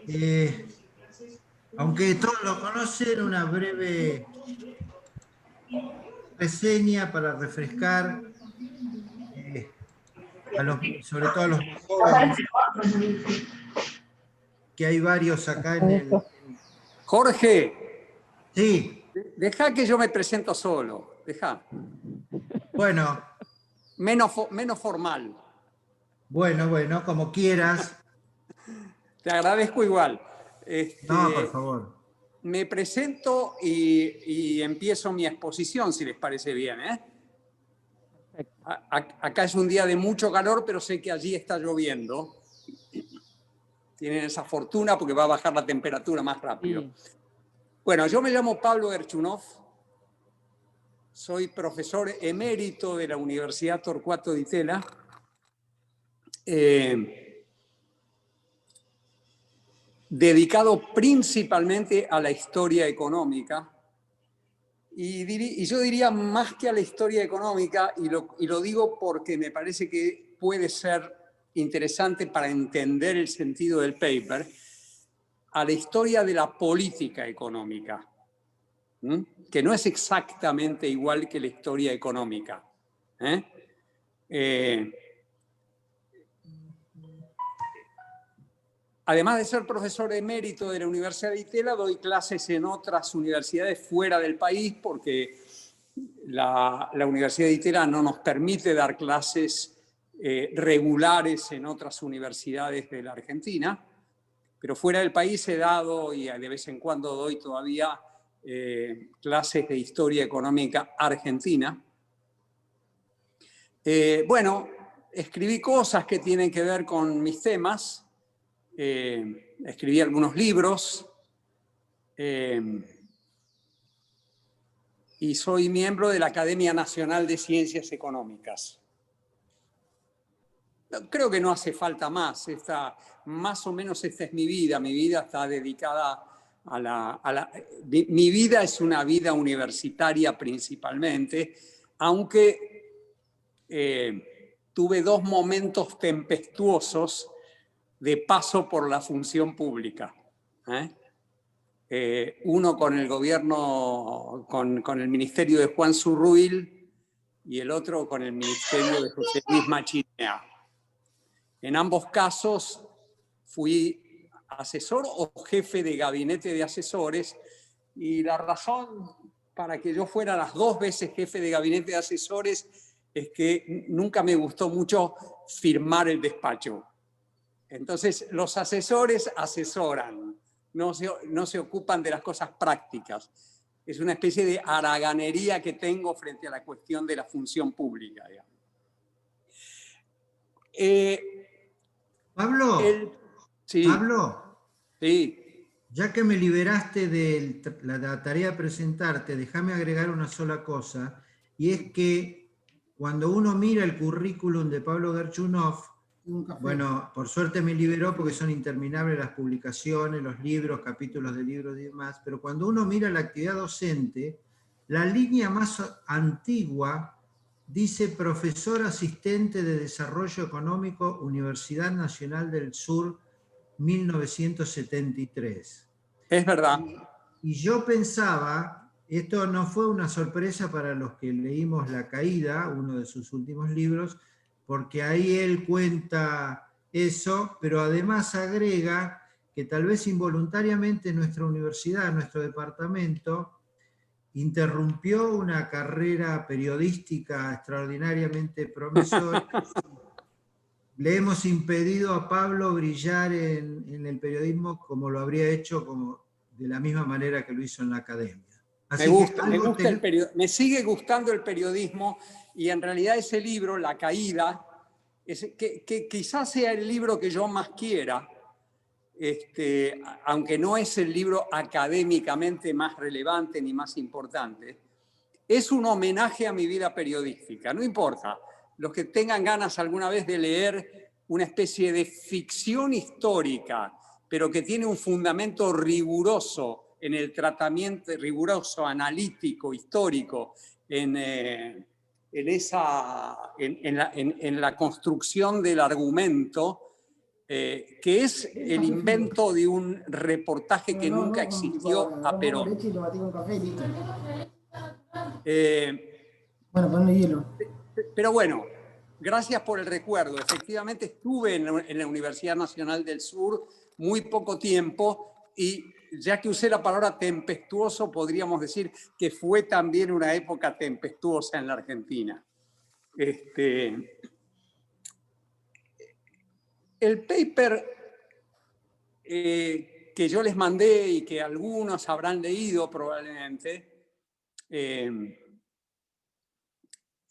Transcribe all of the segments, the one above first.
Eh, Aunque todos lo conocen, una breve reseña para refrescar, eh, sobre todo a los más jóvenes, que hay varios acá en el... Jorge, Sí, deja que yo me presento solo, deja. bueno, Menos formal. bueno, como quieras. Te agradezco igual. No, por favor. Me presento y empiezo mi exposición, si les parece bien, ¿eh? Acá es un día de mucho calor, pero sé que allí está lloviendo. Tienen esa fortuna porque va a bajar la temperatura más rápido. Bueno, yo me llamo Pablo Gerchunov, soy profesor emérito de la Universidad Torcuato Di Tella. Dedicado principalmente a la historia económica. Y yo diría más que a la historia económica, y lo digo porque me parece que puede ser interesante para entender el sentido del paper, a la historia de la política económica, que no es exactamente igual que la historia económica. Además de ser profesor emérito de la Universidad de Di Tella, doy clases en otras universidades fuera del país porque la Universidad de Di Tella no nos permite dar clases regulares en otras universidades de la Argentina, pero fuera del país he dado y de vez en cuando doy todavía clases de historia económica argentina. Bueno, escribí cosas que tienen que ver con mis temas. Escribí algunos libros y soy miembro de la Academia Nacional de Ciencias Económicas. Creo que no hace falta más. Más o menos esta es mi vida. Mi vida está dedicada mi vida es una vida universitaria principalmente, aunque tuve dos momentos tempestuosos de paso por la función pública. Uno con el gobierno, con el ministerio de Juan Zurruil, y el otro con el ministerio de José Luis Machinea. En ambos casos fui asesor o jefe de gabinete de asesores, y la razón para que yo fuera las dos veces jefe de gabinete de asesores es que nunca me gustó mucho firmar el despacho. Entonces, los asesores asesoran, no se ocupan de las cosas prácticas. Es una especie de haraganería que tengo frente a la cuestión de la función pública, digamos. Pablo, Sí. Pablo, Sí. ya que me liberaste de la tarea de presentarte, déjame agregar una sola cosa, y es que cuando uno mira el currículum de Pablo Gerchunov, bueno, por suerte me liberó porque son interminables las publicaciones, los libros, capítulos de libros y demás, pero cuando uno mira la actividad docente, la línea más antigua dice profesor asistente de Desarrollo Económico, Universidad Nacional del Sur, 1973. Es verdad. Y yo pensaba, esto no fue una sorpresa para los que leímos La Caída, uno de sus últimos libros, porque ahí él cuenta eso, pero además agrega que tal vez involuntariamente nuestra universidad, nuestro departamento, interrumpió una carrera periodística extraordinariamente promisoria. Le hemos impedido a Pablo brillar en el periodismo como lo habría hecho de la misma manera que lo hizo en la academia. Así me sigue gustando el periodismo, y en realidad ese libro, La Caída, que quizás sea el libro que yo más quiera, aunque no es el libro académicamente más relevante ni más importante, es un homenaje a mi vida periodística. No importa, los que tengan ganas alguna vez de leer una especie de ficción histórica, pero que tiene un fundamento riguroso en el tratamiento, riguroso, analítico, histórico, en la construcción del argumento, que es el invento de un reportaje que nunca existió a Perón. Bueno, ponle hielo. Pero bueno, gracias por el recuerdo. Efectivamente estuve en la Universidad Nacional del Sur muy poco tiempo y ya que usé la palabra tempestuoso, podríamos decir que fue también una época tempestuosa en la Argentina. El paper que yo les mandé y que algunos habrán leído probablemente,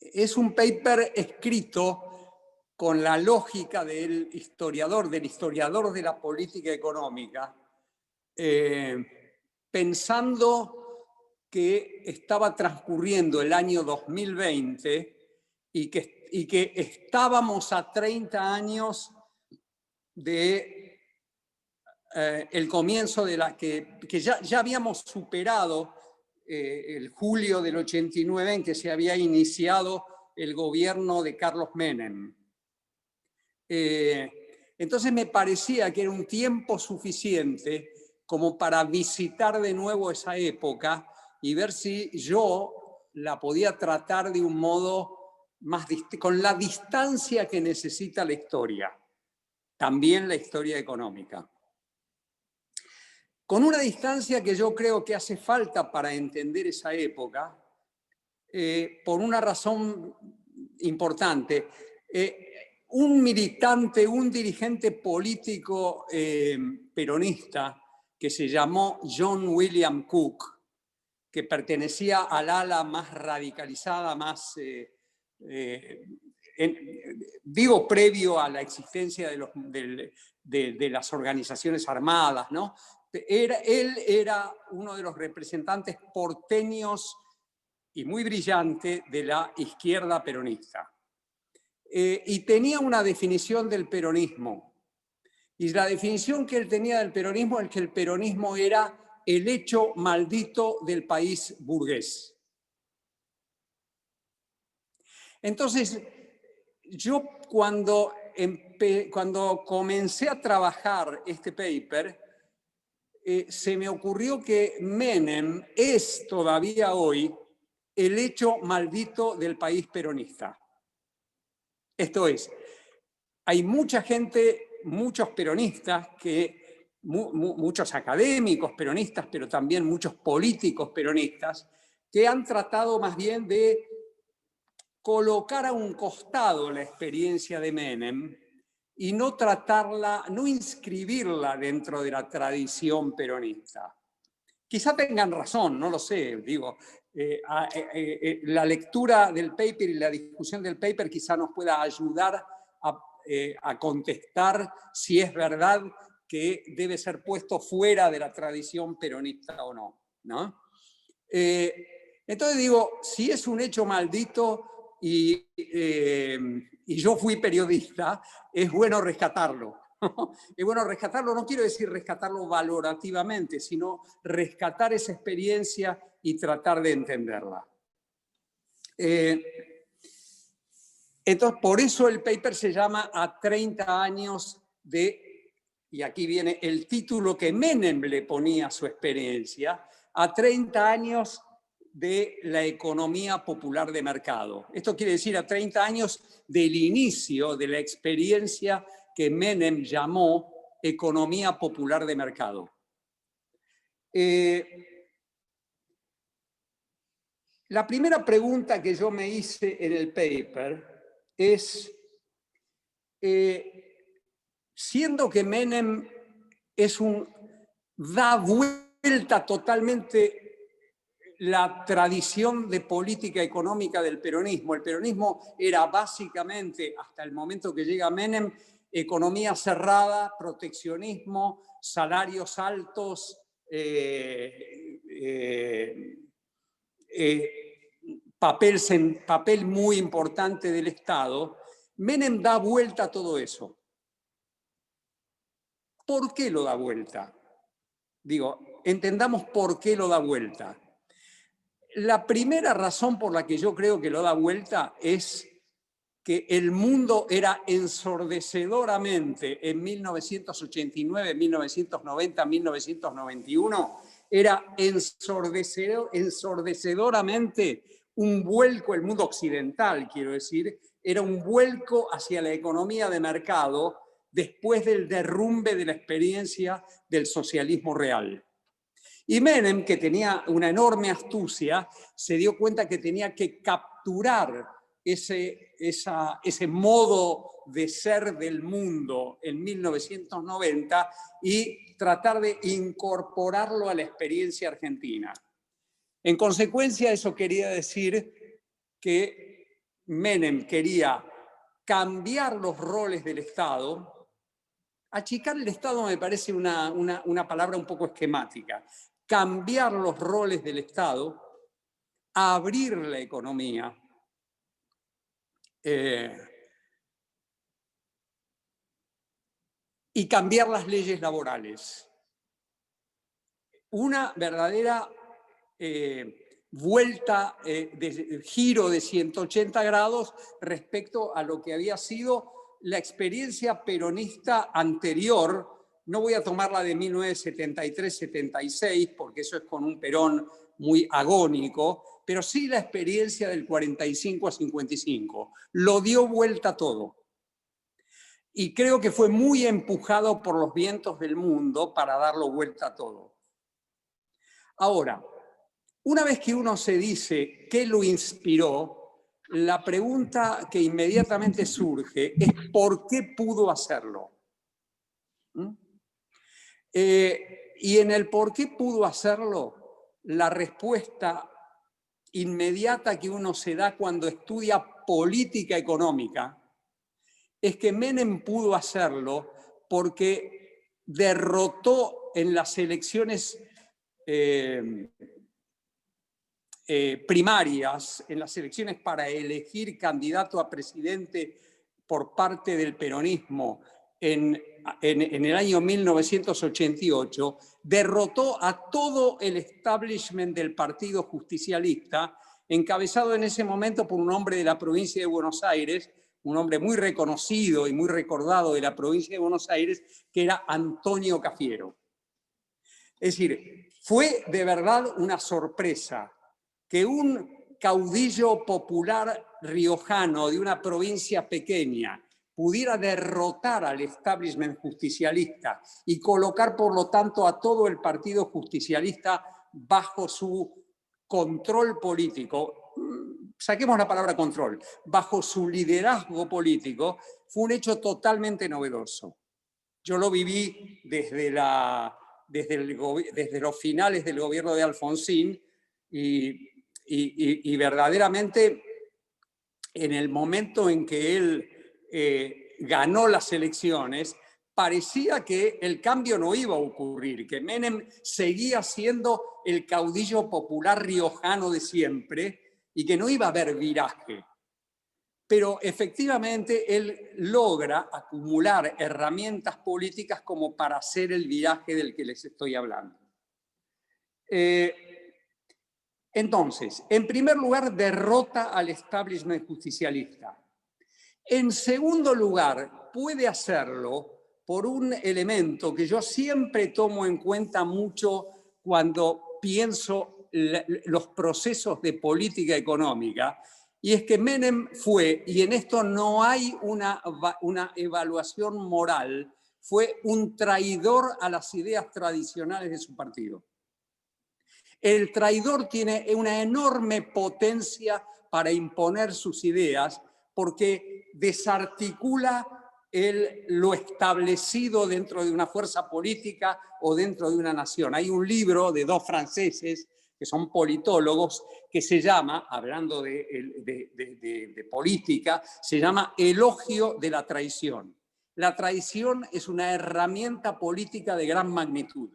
es un paper escrito con la lógica del historiador de la política económica, pensando que estaba transcurriendo el año 2020 y que estábamos a 30 años de el comienzo de la que ya habíamos superado el julio del 89 en que se había iniciado el gobierno de Carlos Menem. Entonces me parecía que era un tiempo suficiente como para visitar de nuevo esa época y ver si yo la podía tratar de un modo más con la distancia que necesita la historia, también la historia económica. Con una distancia que yo creo que hace falta para entender esa época, por una razón importante. Un militante, un dirigente político peronista que se llamó John William Cook, que pertenecía al ala más radicalizada, más, digo, previo a la existencia de las organizaciones armadas, ¿no? Él era uno de los representantes porteños y muy brillante de la izquierda peronista. Y tenía una definición del peronismo. Y la definición que él tenía del peronismo es que el peronismo era el hecho maldito del país burgués. Entonces, yo cuando comencé a trabajar este paper, se me ocurrió que Menem es todavía hoy el hecho maldito del país peronista. Esto es, hay mucha gente, muchos peronistas, muchos académicos peronistas, pero también muchos políticos peronistas, que han tratado más bien de colocar a un costado la experiencia de Menem y no tratarla, no inscribirla dentro de la tradición peronista. Quizá tengan razón, no lo sé, digo, la lectura del paper y la discusión del paper quizá nos pueda ayudar a contestar si es verdad que debe ser puesto fuera de la tradición peronista o no, ¿no? Entonces digo, si es un hecho maldito y yo fui periodista, es bueno rescatarlo. Es bueno rescatarlo, no quiero decir rescatarlo valorativamente, sino rescatar esa experiencia y tratar de entenderla. Entonces, por eso el paper se llama A 30 años de, y aquí viene el título que Menem le ponía a su experiencia, a 30 años de la economía popular de mercado. Esto quiere decir a 30 años del inicio de la experiencia que Menem llamó economía popular de mercado. La primera pregunta que yo me hice en el paper es, siendo que Menem da vuelta totalmente la tradición de política económica del peronismo. El peronismo era básicamente, hasta el momento que llega Menem, economía cerrada, proteccionismo, salarios altos, papel muy importante del Estado. Menem da vuelta a todo eso. ¿Por qué lo da vuelta? Digo, entendamos por qué lo da vuelta. La primera razón por la que yo creo que lo da vuelta es que el mundo era ensordecedoramente en 1989, 1990, 1991, era ensordecedoramente un vuelco, el mundo occidental, quiero decir, era un vuelco hacia la economía de mercado después del derrumbe de la experiencia del socialismo real. Y Menem, que tenía una enorme astucia, se dio cuenta que tenía que capturar ese modo de ser del mundo en 1990 y tratar de incorporarlo a la experiencia argentina. En consecuencia, eso quería decir que Menem quería cambiar los roles del Estado. Achicar el Estado me parece una palabra un poco esquemática. Cambiar los roles del Estado, abrir la economía, y cambiar las leyes laborales. Una verdadera vuelta, de giro de 180 grados respecto a lo que había sido la experiencia peronista anterior. No voy a tomar la de 1973-76, porque eso es con un Perón muy agónico, pero sí la experiencia del 45 a 55. Lo dio vuelta todo. Y creo que fue muy empujado por los vientos del mundo para darlo vuelta a todo. Ahora, una vez que uno se dice qué lo inspiró, la pregunta que inmediatamente surge es ¿por qué pudo hacerlo? Y en el por qué pudo hacerlo, la respuesta inmediata que uno se da cuando estudia política económica es que Menem pudo hacerlo porque derrotó en las elecciones primarias, en las elecciones para elegir candidato a presidente por parte del peronismo en el año 1988, derrotó a todo el establishment del Partido Justicialista, encabezado en ese momento por un hombre de la provincia de Buenos Aires, un hombre muy reconocido y muy recordado de la provincia de Buenos Aires, que era Antonio Cafiero. Es decir, fue de verdad una sorpresa que un caudillo popular riojano de una provincia pequeña pudiera derrotar al establishment justicialista y colocar, por lo tanto, a todo el Partido Justicialista bajo su control político. Saquemos la palabra control, bajo su liderazgo político, fue un hecho totalmente novedoso. Yo lo viví desde los finales del gobierno de Alfonsín y verdaderamente en el momento en que él ganó las elecciones, parecía que el cambio no iba a ocurrir, que Menem seguía siendo el caudillo popular riojano de siempre y que no iba a haber viraje. Pero efectivamente él logra acumular herramientas políticas como para hacer el viraje del que les estoy hablando. Entonces, en primer lugar, derrota al establishment justicialista. En segundo lugar, puede hacerlo por un elemento que yo siempre tomo en cuenta mucho cuando pienso los procesos de política económica, y es que Menem fue, y en esto no hay una evaluación moral, fue un traidor a las ideas tradicionales de su partido. El traidor tiene una enorme potencia para imponer sus ideas porque desarticula lo establecido dentro de una fuerza política o dentro de una nación. Hay un libro de dos franceses que son politólogos que se llama, hablando de política, se llama Elogio de la traición. La traición es una herramienta política de gran magnitud.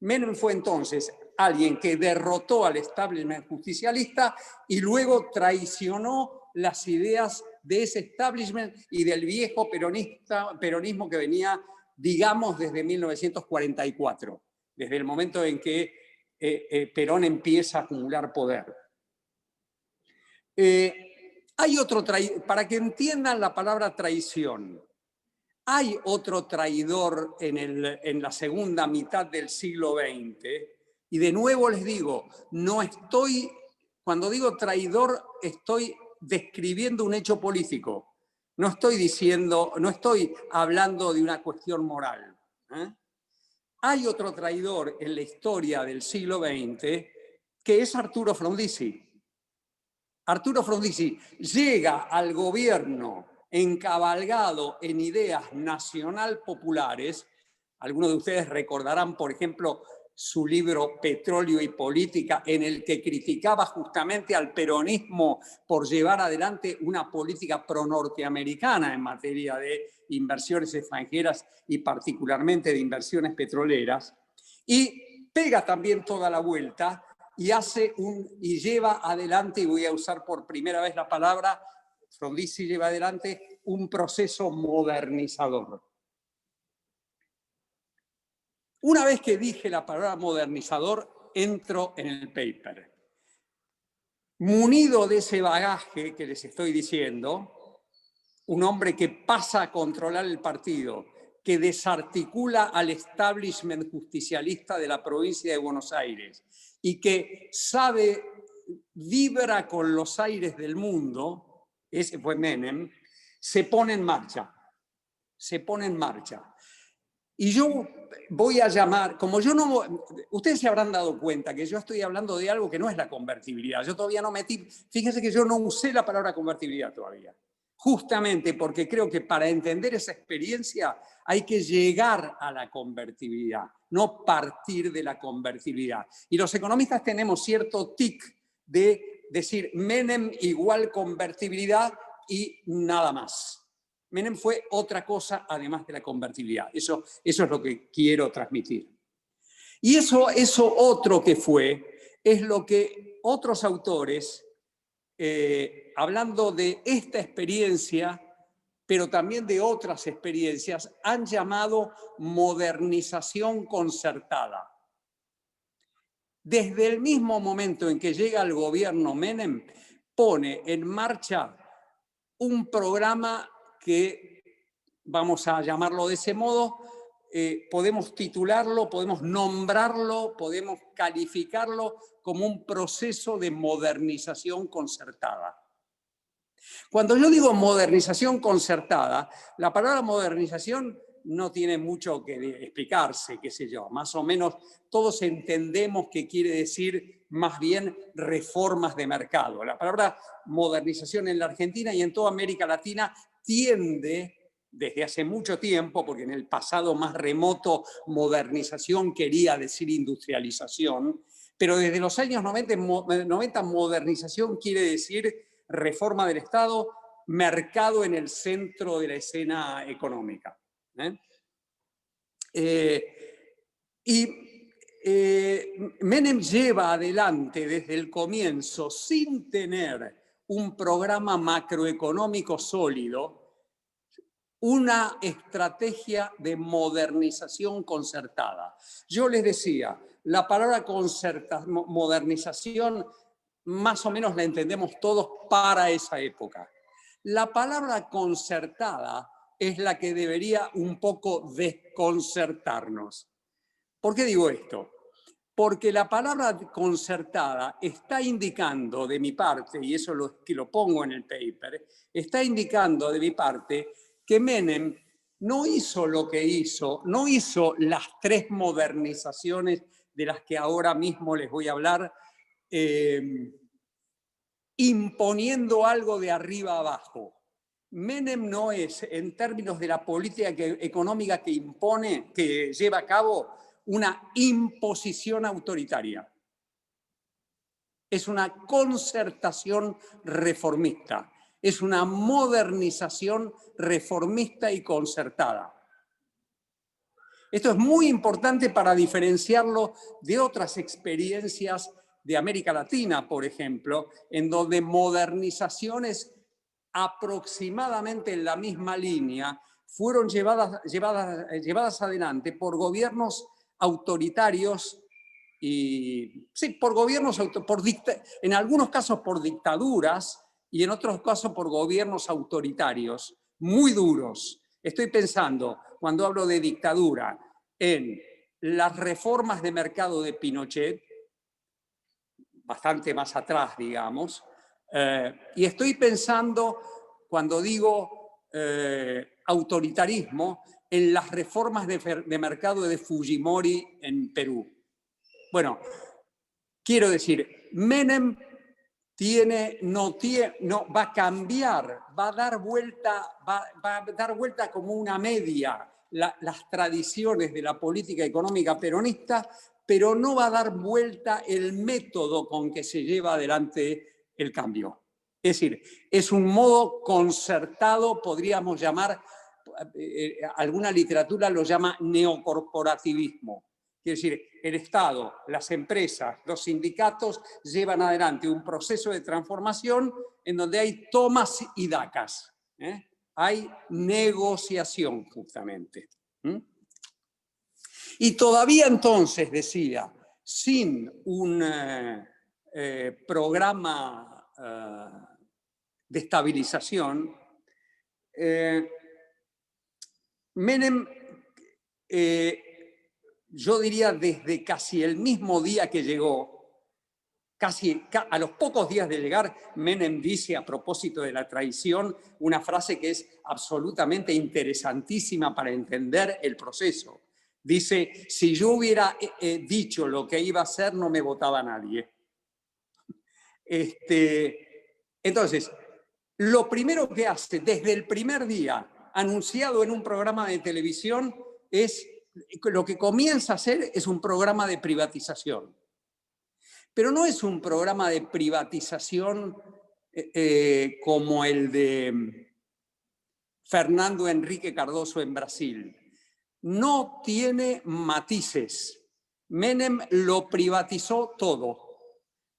Menem fue entonces alguien que derrotó al establishment justicialista y luego traicionó las ideas de ese establishment y del viejo peronismo que venía, digamos, desde 1944, desde el momento en que Perón empieza a acumular poder. Hay otro para que entiendan la palabra traición, hay otro traidor en la segunda mitad del siglo XX, y de nuevo les digo, cuando digo traidor, estoy describiendo un hecho político, no estoy hablando de una cuestión moral. Hay otro traidor en la historia del siglo XX que es Arturo Frondizi. Arturo Frondizi llega al gobierno encabalgado en ideas nacional populares. Algunos de ustedes recordarán, por ejemplo, su libro Petróleo y Política, en el que criticaba justamente al peronismo por llevar adelante una política pro-norteamericana en materia de inversiones extranjeras y particularmente de inversiones petroleras. Y pega también toda la vuelta y lleva adelante, y voy a usar por primera vez la palabra, Frondizi lleva adelante un proceso modernizador. Una vez que dije la palabra modernizador, entro en el paper. Munido de ese bagaje que les estoy diciendo, un hombre que pasa a controlar el partido, que desarticula al establishment justicialista de la provincia de Buenos Aires y que vibra con los aires del mundo, ese fue Menem, se pone en marcha. Y yo voy a llamar, ustedes se habrán dado cuenta que yo estoy hablando de algo que no es la convertibilidad. Yo todavía no fíjense que yo no usé la palabra convertibilidad todavía. Justamente porque creo que para entender esa experiencia hay que llegar a la convertibilidad, no partir de la convertibilidad. Y los economistas tenemos cierto tic de decir Menem igual convertibilidad y nada más. Menem fue otra cosa además de la convertibilidad. Eso es lo que quiero transmitir. Y eso otro que fue es lo que otros autores, hablando de esta experiencia, pero también de otras experiencias, han llamado modernización concertada. Desde el mismo momento en que llega al gobierno Menem, pone en marcha un programa que, vamos a llamarlo de ese modo, podemos titularlo, podemos nombrarlo, podemos calificarlo como un proceso de modernización concertada. Cuando yo digo modernización concertada, la palabra modernización no tiene mucho que explicarse, qué sé yo. Más o menos todos entendemos que quiere decir más bien reformas de mercado. La palabra modernización en la Argentina y en toda América Latina tiende, desde hace mucho tiempo, porque en el pasado más remoto modernización quería decir industrialización, pero desde los años 90 modernización quiere decir reforma del Estado, mercado en el centro de la escena económica. Menem lleva adelante desde el comienzo, sin tener un programa macroeconómico sólido, una estrategia de modernización concertada. Yo les decía, la palabra modernización más o menos la entendemos todos para esa época. La palabra concertada es la que debería un poco desconcertarnos. ¿Por qué digo esto? Porque la palabra concertada está indicando de mi parte, y eso que lo pongo en el paper, está indicando de mi parte que Menem no hizo lo que hizo, no hizo las 3 modernizaciones de las que ahora mismo les voy a hablar, imponiendo algo de arriba abajo. Menem no es, en términos de la política económica que impone, que lleva a cabo, una imposición autoritaria. Es una concertación reformista. Es una modernización reformista y concertada. Esto es muy importante para diferenciarlo de otras experiencias de América Latina, por ejemplo, en donde modernizaciones aproximadamente en la misma línea fueron llevadas adelante por gobiernos autoritarios y, sí, por gobiernos, en algunos casos por dictaduras y en otros casos por gobiernos autoritarios muy duros. Estoy pensando, cuando hablo de dictadura, en las reformas de mercado de Pinochet, bastante más atrás, digamos, y estoy pensando, cuando digo autoritarismo, en las reformas de mercado de Fujimori en Perú. Bueno, quiero decir, Menem va a cambiar, va a dar vuelta como una media las tradiciones de la política económica peronista, pero no va a dar vuelta el método con que se lleva adelante el cambio. Es decir, es un modo concertado, podríamos llamar, alguna literatura lo llama neocorporativismo. Quiere decir, el Estado, las empresas, los sindicatos llevan adelante un proceso de transformación en donde hay tomas y dacas. Hay negociación, justamente. Y todavía entonces, decía, sin un programa de estabilización, Menem, yo diría desde casi el mismo día que llegó, casi a los pocos días de llegar, Menem dice a propósito de la traición una frase que es absolutamente interesantísima para entender el proceso. Dice, si yo hubiera dicho lo que iba a hacer, no me votaba nadie. Entonces, lo primero que hace desde el primer día, anunciado en un programa de televisión, es lo que comienza a hacer es un programa de privatización. Pero no es un programa de privatización como el de Fernando Henrique Cardoso en Brasil. No tiene matices. Menem lo privatizó todo.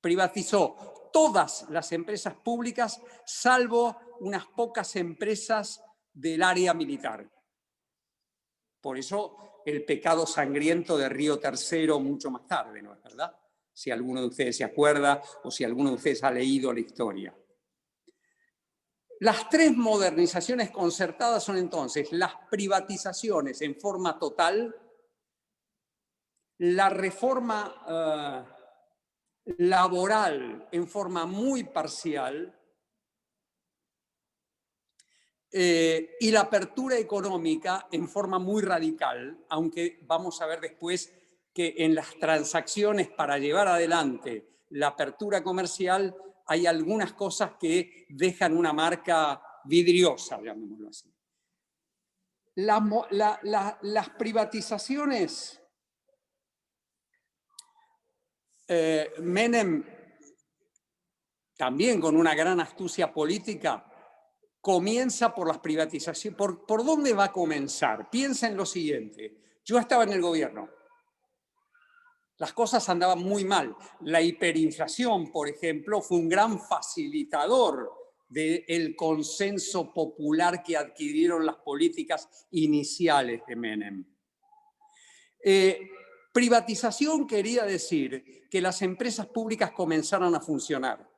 Privatizó todas las empresas públicas, salvo unas pocas empresas del área militar. Por eso el pecado sangriento de Río Tercero mucho más tarde, ¿no es verdad? Si alguno de ustedes se acuerda o si alguno de ustedes ha leído la historia. Las tres modernizaciones concertadas son entonces las privatizaciones en forma total, la reforma laboral en forma muy parcial y la apertura económica en forma muy radical, aunque vamos a ver después que en las transacciones para llevar adelante la apertura comercial hay algunas cosas que dejan una marca vidriosa, llamémoslo así. Las privatizaciones, Menem, también con una gran astucia política, comienza por las privatizaciones. ¿Por dónde va a comenzar? Piensa en lo siguiente. Yo estaba en el gobierno. Las cosas andaban muy mal. La hiperinflación, por ejemplo, fue un gran facilitador del consenso popular que adquirieron las políticas iniciales de Menem. Privatización quería decir que las empresas públicas comenzaran a funcionar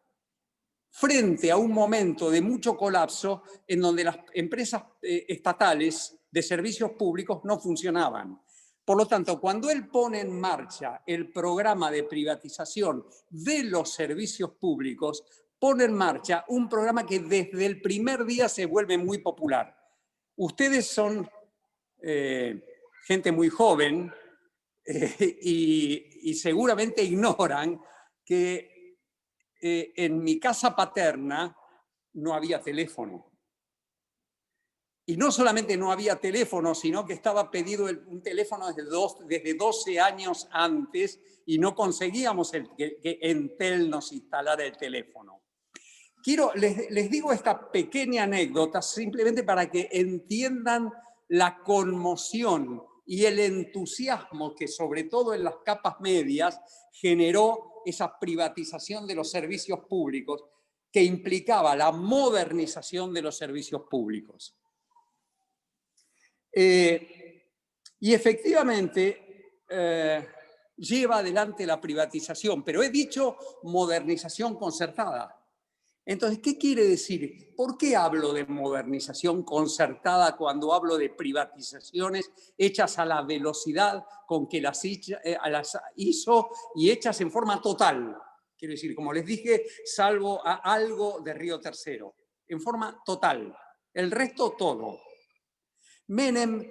frente a un momento de mucho colapso en donde las empresas estatales de servicios públicos no funcionaban. Por lo tanto, cuando él pone en marcha el programa de privatización de los servicios públicos, pone en marcha un programa que desde el primer día se vuelve muy popular. Ustedes son gente muy joven y seguramente ignoran que en mi casa paterna no había teléfono. Y no solamente no había teléfono, sino que estaba pedido un teléfono desde 12 años antes y no conseguíamos que Entel nos instalara el teléfono. Les digo esta pequeña anécdota simplemente para que entiendan la conmoción y el entusiasmo que sobre todo en las capas medias generó esa privatización de los servicios públicos que implicaba la modernización de los servicios públicos. Y efectivamente lleva adelante la privatización, pero he dicho modernización concertada. Entonces, ¿qué quiere decir? ¿Por qué hablo de modernización concertada cuando hablo de privatizaciones hechas a la velocidad con que las hizo y hechas en forma total? Quiero decir, como les dije, salvo a algo de Río Tercero, en forma total. El resto, todo. Menem,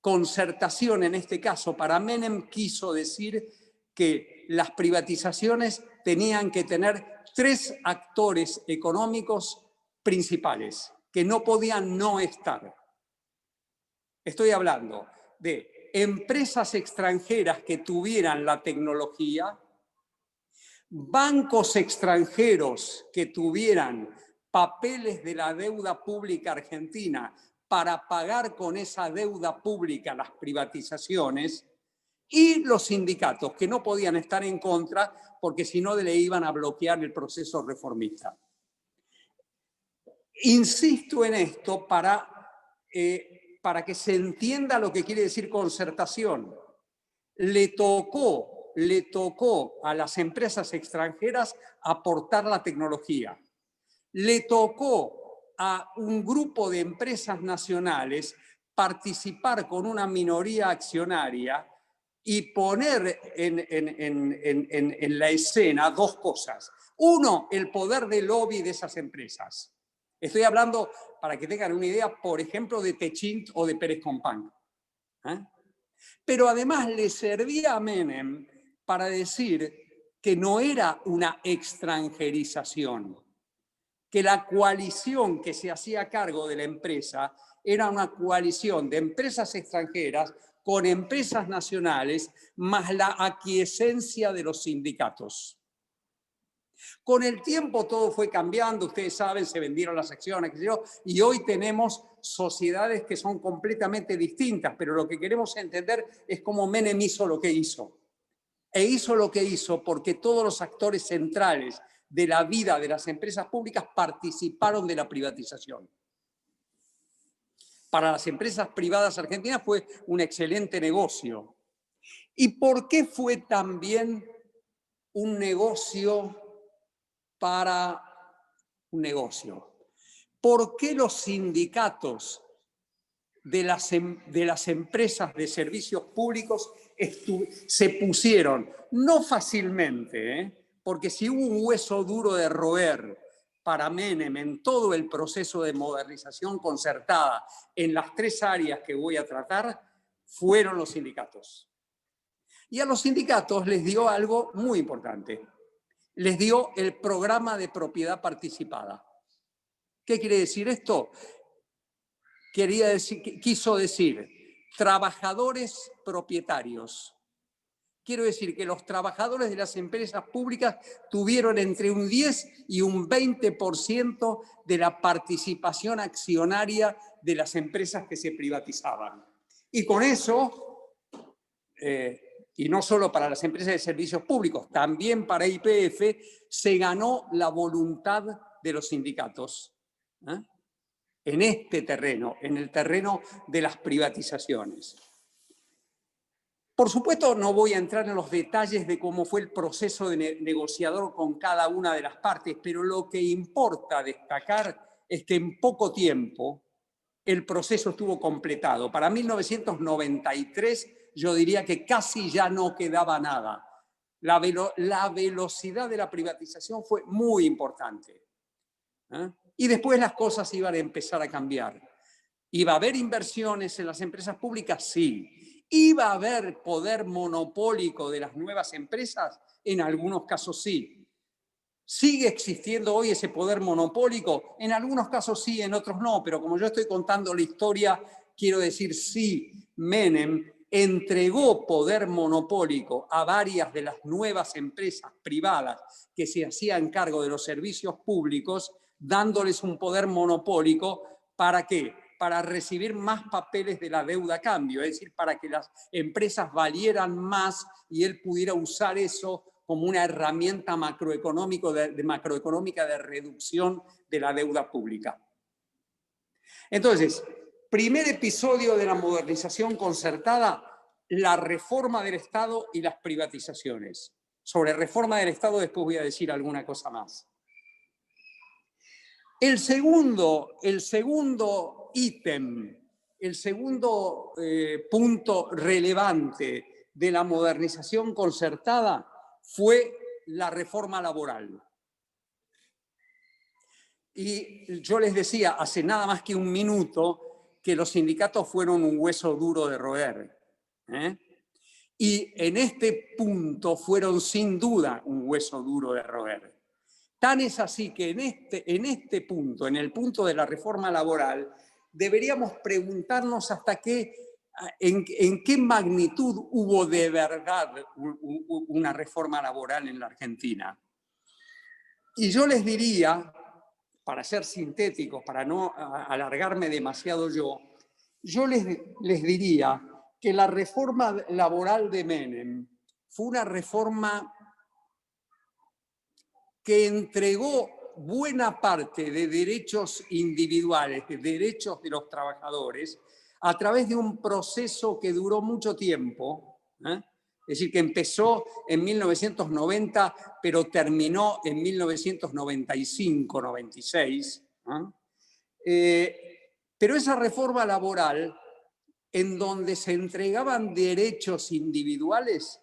concertación en este caso, para Menem quiso decir que las privatizaciones tenían que tener 3 actores económicos principales, que no podían no estar. Estoy hablando de empresas extranjeras que tuvieran la tecnología, bancos extranjeros que tuvieran papeles de la deuda pública argentina para pagar con esa deuda pública las privatizaciones, y los sindicatos, que no podían estar en contra porque si no le iban a bloquear el proceso reformista. Insisto en esto para que se entienda lo que quiere decir concertación. Le tocó a las empresas extranjeras aportar la tecnología. Le tocó a un grupo de empresas nacionales participar con una minoría accionaria y poner en la escena 2 cosas. Uno, el poder de lobby de esas empresas. Estoy hablando, para que tengan una idea, por ejemplo, de Techint o de Pérez Compán. Pero además le servía a Menem para decir que no era una extranjerización, que la coalición que se hacía cargo de la empresa era una coalición de empresas extranjeras con empresas nacionales, más la aquiescencia de los sindicatos. Con el tiempo todo fue cambiando, ustedes saben, se vendieron las acciones, y hoy tenemos sociedades que son completamente distintas, pero lo que queremos entender es cómo Menem hizo lo que hizo. E hizo lo que hizo porque todos los actores centrales de la vida de las empresas públicas participaron de la privatización. Para las empresas privadas argentinas fue un excelente negocio. ¿Y por qué fue también un negocio para un negocio? ¿Por qué los sindicatos de las empresas de servicios públicos se pusieron? No fácilmente, porque si hubo un hueso duro de roer para Menem en todo el proceso de modernización concertada en las 3 áreas que voy a tratar, fueron los sindicatos. Y a los sindicatos les dio algo muy importante. Les dio el programa de propiedad participada. ¿Qué quiere decir esto? Quiso decir trabajadores propietarios. Quiero decir que los trabajadores de las empresas públicas tuvieron entre un 10 y un 20% de la participación accionaria de las empresas que se privatizaban. Y con eso, y no solo para las empresas de servicios públicos, también para YPF, se ganó la voluntad de los sindicatos. En este terreno, en el terreno de las privatizaciones. Por supuesto, no voy a entrar en los detalles de cómo fue el proceso de negociador con cada una de las partes, pero lo que importa destacar es que en poco tiempo el proceso estuvo completado. Para 1993 yo diría que casi ya no quedaba nada. La velocidad de la privatización fue muy importante. Y después las cosas iban a empezar a cambiar. ¿Iba a haber inversiones en las empresas públicas? Sí. ¿Iba a haber poder monopólico de las nuevas empresas? En algunos casos sí. ¿Sigue existiendo hoy ese poder monopólico? En algunos casos sí, en otros no, pero como yo estoy contando la historia, quiero decir sí, Menem entregó poder monopólico a varias de las nuevas empresas privadas que se hacían cargo de los servicios públicos, dándoles un poder monopólico. ¿Para qué? Para recibir más papeles de la deuda a cambio, es decir, para que las empresas valieran más y él pudiera usar eso como una herramienta macroeconómica de reducción de la deuda pública. Entonces, primer episodio de la modernización concertada, la reforma del Estado y las privatizaciones. Sobre reforma del Estado después voy a decir alguna cosa más. El segundo ítem, el segundo punto relevante de la modernización concertada fue la reforma laboral. Y yo les decía hace nada más que un minuto que los sindicatos fueron un hueso duro de roer. Y en este punto fueron sin duda un hueso duro de roer. Tan es así que en este punto, en el punto de la reforma laboral, deberíamos preguntarnos en qué magnitud hubo de verdad una reforma laboral en la Argentina. Y yo les diría, para ser sintéticos, para no alargarme demasiado yo les diría que la reforma laboral de Menem fue una reforma que entregó buena parte de derechos individuales, de derechos de los trabajadores, a través de un proceso que duró mucho tiempo, es decir, que empezó en 1990, pero terminó en 1995-96. Pero esa reforma laboral, en donde se entregaban derechos individuales,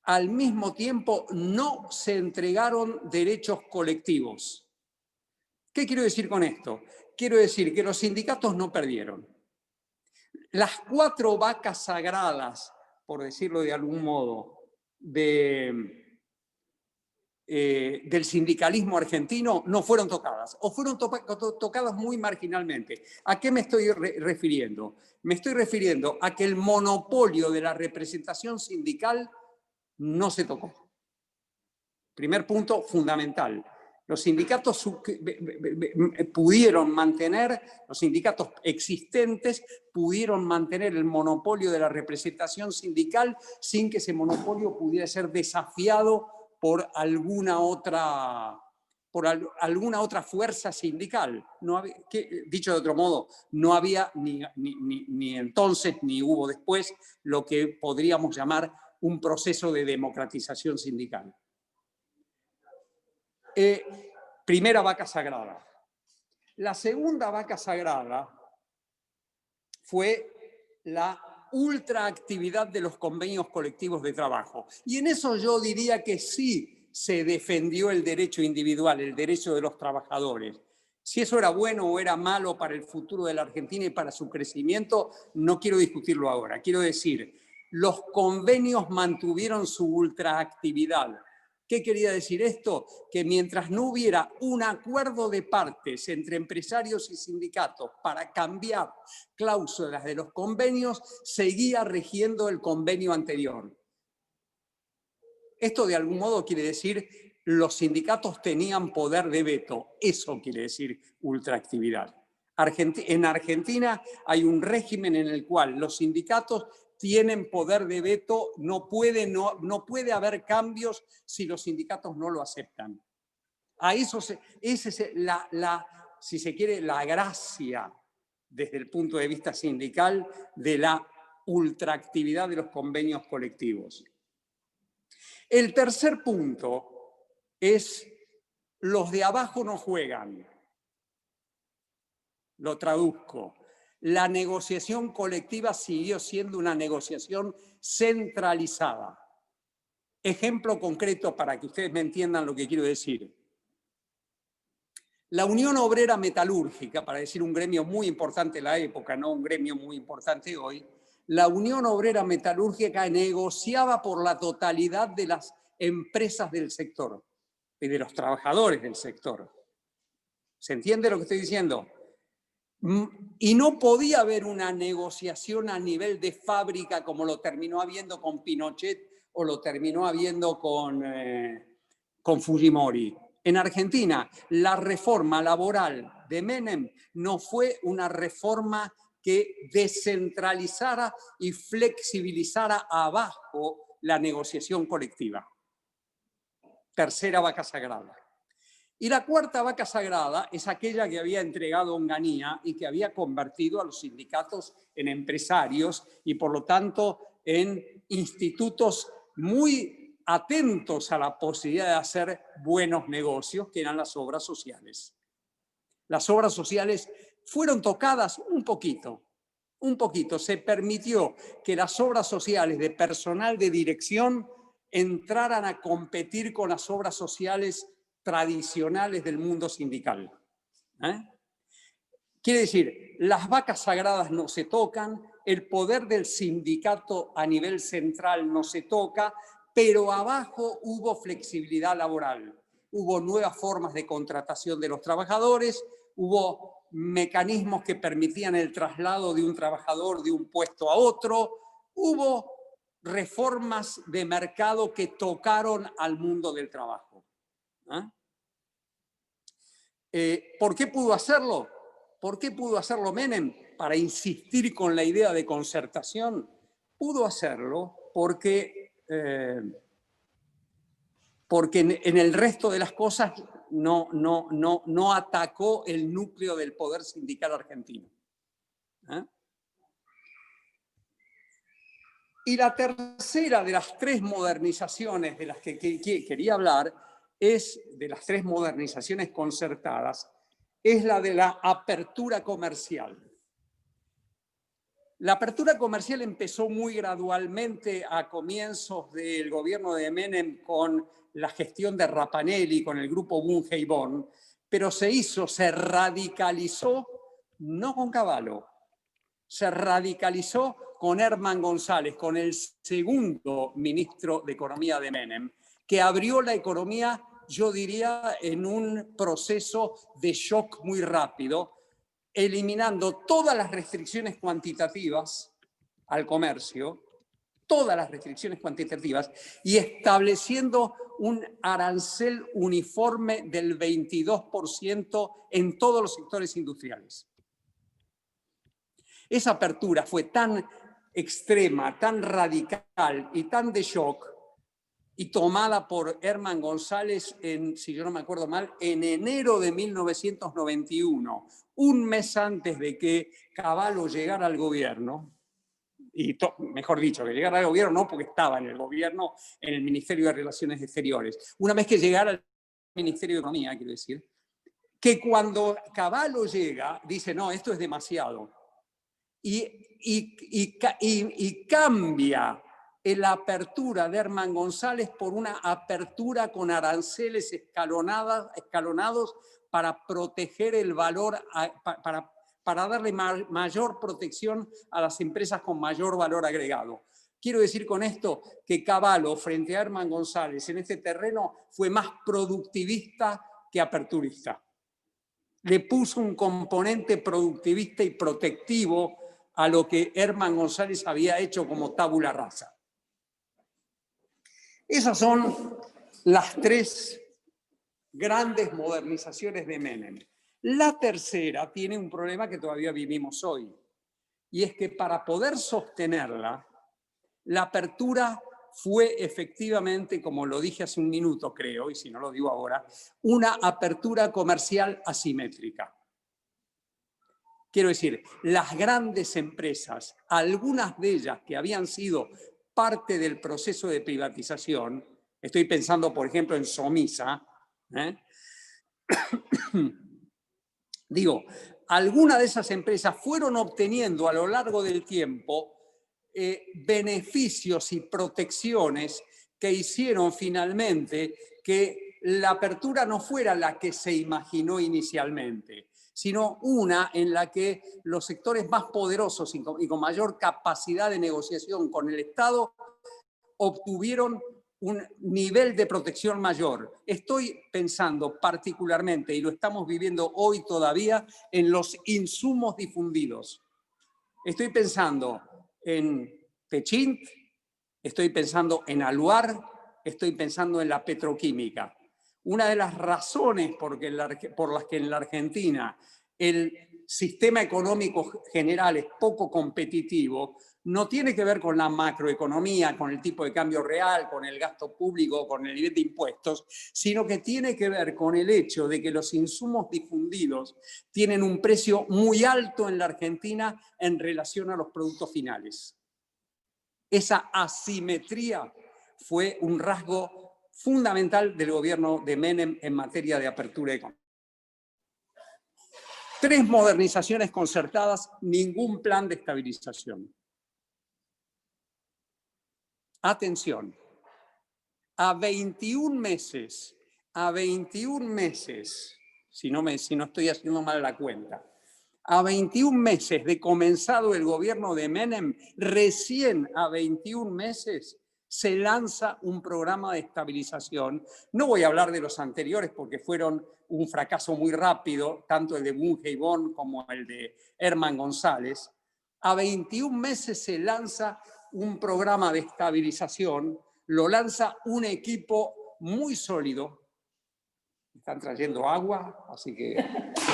al mismo tiempo no se entregaron derechos colectivos. ¿Qué quiero decir con esto? Quiero decir que los sindicatos no perdieron. Las 4 vacas sagradas, por decirlo de algún modo, del sindicalismo argentino no fueron tocadas, o fueron tocadas muy marginalmente. ¿A qué me estoy refiriendo? Me estoy refiriendo a que el monopolio de la representación sindical no se tocó. Primer punto fundamental. Los sindicatos pudieron mantener, los sindicatos existentes pudieron mantener el monopolio de la representación sindical sin que ese monopolio pudiera ser desafiado por alguna otra fuerza sindical. No había, dicho de otro modo, no había ni entonces ni hubo después lo que podríamos llamar un proceso de democratización sindical. Primera vaca sagrada. La segunda vaca sagrada fue la ultraactividad de los convenios colectivos de trabajo. Y en eso yo diría que sí se defendió el derecho individual, el derecho de los trabajadores. Si eso era bueno o era malo para el futuro de la Argentina y para su crecimiento, no quiero discutirlo ahora. Quiero decir, los convenios mantuvieron su ultraactividad. ¿Qué quería decir esto? Que mientras no hubiera un acuerdo de partes entre empresarios y sindicatos para cambiar cláusulas de los convenios, seguía rigiendo el convenio anterior. Esto de algún modo quiere decir los sindicatos tenían poder de veto. Eso quiere decir ultraactividad. En Argentina hay un régimen en el cual los sindicatos tienen poder de veto, no puede haber cambios si los sindicatos no lo aceptan. A eso esa es si se quiere, la gracia desde el punto de vista sindical de la ultraactividad de los convenios colectivos. El tercer punto es los de abajo no juegan. Lo traduzco. La negociación colectiva siguió siendo una negociación centralizada. Ejemplo concreto para que ustedes me entiendan lo que quiero decir. La Unión Obrera Metalúrgica, para decir un gremio muy importante en la época, no un gremio muy importante hoy, la Unión Obrera Metalúrgica negociaba por la totalidad de las empresas del sector y de los trabajadores del sector. ¿Se entiende lo que estoy diciendo? Y no podía haber una negociación a nivel de fábrica como lo terminó habiendo con Pinochet o lo terminó habiendo con Fujimori. En Argentina, la reforma laboral de Menem no fue una reforma que descentralizara y flexibilizara abajo la negociación colectiva. Tercera vaca sagrada. Y la cuarta vaca sagrada es aquella que había entregado Onganía y que había convertido a los sindicatos en empresarios y por lo tanto en institutos muy atentos a la posibilidad de hacer buenos negocios, que eran las obras sociales. Las obras sociales fueron tocadas un poquito. Se permitió que las obras sociales de personal de dirección entraran a competir con las obras sociales tradicionales del mundo sindical. Quiere decir, las vacas sagradas no se tocan, el poder del sindicato a nivel central no se toca, pero abajo hubo flexibilidad laboral, hubo nuevas formas de contratación de los trabajadores, hubo mecanismos que permitían el traslado de un trabajador de un puesto a otro, hubo reformas de mercado que tocaron al mundo del trabajo. ¿Por qué pudo hacerlo? ¿Por qué pudo hacerlo Menem? Para insistir con la idea de concertación. Pudo hacerlo porque en el resto de las cosas no atacó el núcleo del poder sindical argentino. Y la tercera de las tres modernizaciones de las que quería hablar, de las tres modernizaciones concertadas, es la de la apertura comercial. La apertura comercial empezó muy gradualmente a comienzos del gobierno de Menem con la gestión de Rapanelli, con el grupo Bunge y Bon, pero se radicalizó, no con Cavallo, se radicalizó con Herman González, con el segundo ministro de Economía de Menem, que abrió la economía, yo diría, en un proceso de shock muy rápido, eliminando todas las restricciones cuantitativas al comercio, todas las restricciones cuantitativas, y estableciendo un arancel uniforme del 22% en todos los sectores industriales. Esa apertura fue tan extrema, tan radical y tan de shock, y tomada por Herman González, si yo no me acuerdo mal, en enero de 1991, un mes antes de que Cavallo llegara al gobierno, y mejor dicho, que llegara al gobierno no porque estaba en el gobierno, en el Ministerio de Relaciones Exteriores. Una vez que llegara al Ministerio de Economía, quiero decir, que cuando Cavallo llega, dice, no, esto es demasiado. Y cambia la apertura de Herman González por una apertura con aranceles escalonados para proteger el valor, para darle mayor protección a las empresas con mayor valor agregado. Quiero decir con esto que Cavallo, frente a Herman González, en este terreno fue más productivista que aperturista. Le puso un componente productivista y protectivo a lo que Herman González había hecho como tabula rasa. Esas son las tres grandes modernizaciones de Menem. La tercera tiene un problema que todavía vivimos hoy, y es que para poder sostenerla, la apertura fue efectivamente, como lo dije hace un minuto creo, y si no lo digo ahora, una apertura comercial asimétrica. Quiero decir, las grandes empresas, algunas de ellas que habían sido parte del proceso de privatización, estoy pensando por ejemplo en Somisa, digo, algunas de esas empresas fueron obteniendo a lo largo del tiempo beneficios y protecciones que hicieron finalmente que la apertura no fuera la que se imaginó inicialmente, sino una en la que los sectores más poderosos y con mayor capacidad de negociación con el Estado obtuvieron un nivel de protección mayor. Estoy pensando particularmente, y lo estamos viviendo hoy todavía, en los insumos difundidos. Estoy pensando en Techint, estoy pensando en Aluar, estoy pensando en la petroquímica. Una de las razones por las que en la Argentina el sistema económico general es poco competitivo no tiene que ver con la macroeconomía, con el tipo de cambio real, con el gasto público, con el nivel de impuestos, sino que tiene que ver con el hecho de que los insumos difundidos tienen un precio muy alto en la Argentina en relación a los productos finales. Esa asimetría fue un rasgo fundamental del gobierno de Menem en materia de apertura económica. 3 modernizaciones concertadas, ningún plan de estabilización. Atención, a 21 meses, si no estoy haciendo mal la cuenta, a 21 meses de comenzado el gobierno de Menem, recién a 21 meses se lanza un programa de estabilización. No voy a hablar de los anteriores porque fueron un fracaso muy rápido, tanto el de Bunge y Bon como el de Herman González. A 21 meses se lanza un programa de estabilización, lo lanza un equipo muy sólido. Están trayendo agua, así que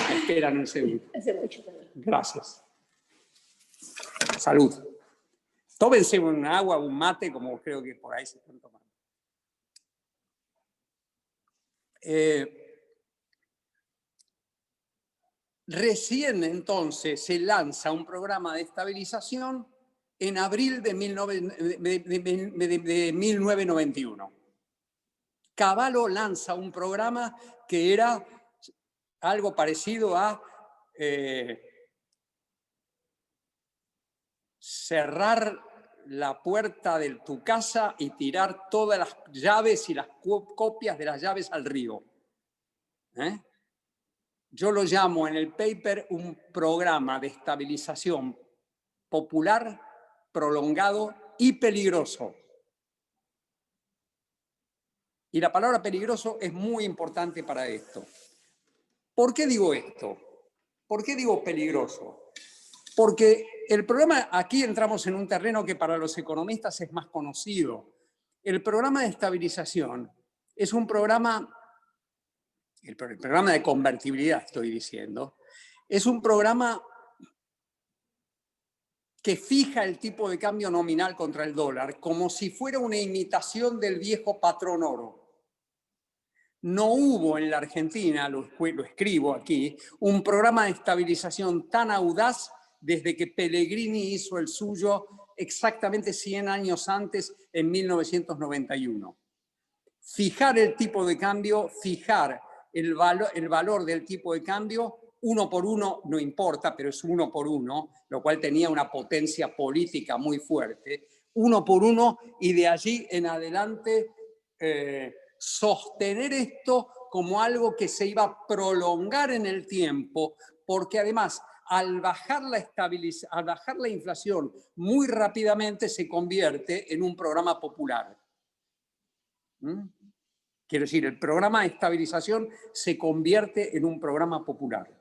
esperan un segundo. Hace mucho también. Gracias. Salud. Tómense un agua, un mate, como creo que por ahí se están tomando. Recién entonces se lanza un programa de estabilización en abril de 1991. Cavallo lanza un programa que era algo parecido a cerrar la puerta de tu casa y tirar todas las llaves y las copias de las llaves al río. Yo lo llamo en el paper un programa de estabilización popular, prolongado y peligroso. Y la palabra peligroso es muy importante para esto. ¿Por qué digo esto? ¿Por qué digo peligroso? Porque el problema, aquí entramos en un terreno que para los economistas es más conocido. El programa de estabilización es un programa, el programa de convertibilidad estoy diciendo, es un programa que fija el tipo de cambio nominal contra el dólar como si fuera una imitación del viejo patrón oro. No hubo en la Argentina, lo escribo aquí, un programa de estabilización tan audaz desde que Pellegrini hizo el suyo exactamente 100 años antes, en 1991. Fijar el tipo de cambio, fijar el valor del tipo de cambio, 1 por 1 no importa, pero es 1 por 1, lo cual tenía una potencia política muy fuerte, 1 por 1, y de allí en adelante sostener esto como algo que se iba a prolongar en el tiempo, porque además al bajar la inflación muy rápidamente se convierte en un programa popular. Quiero decir, el programa de estabilización se convierte en un programa popular.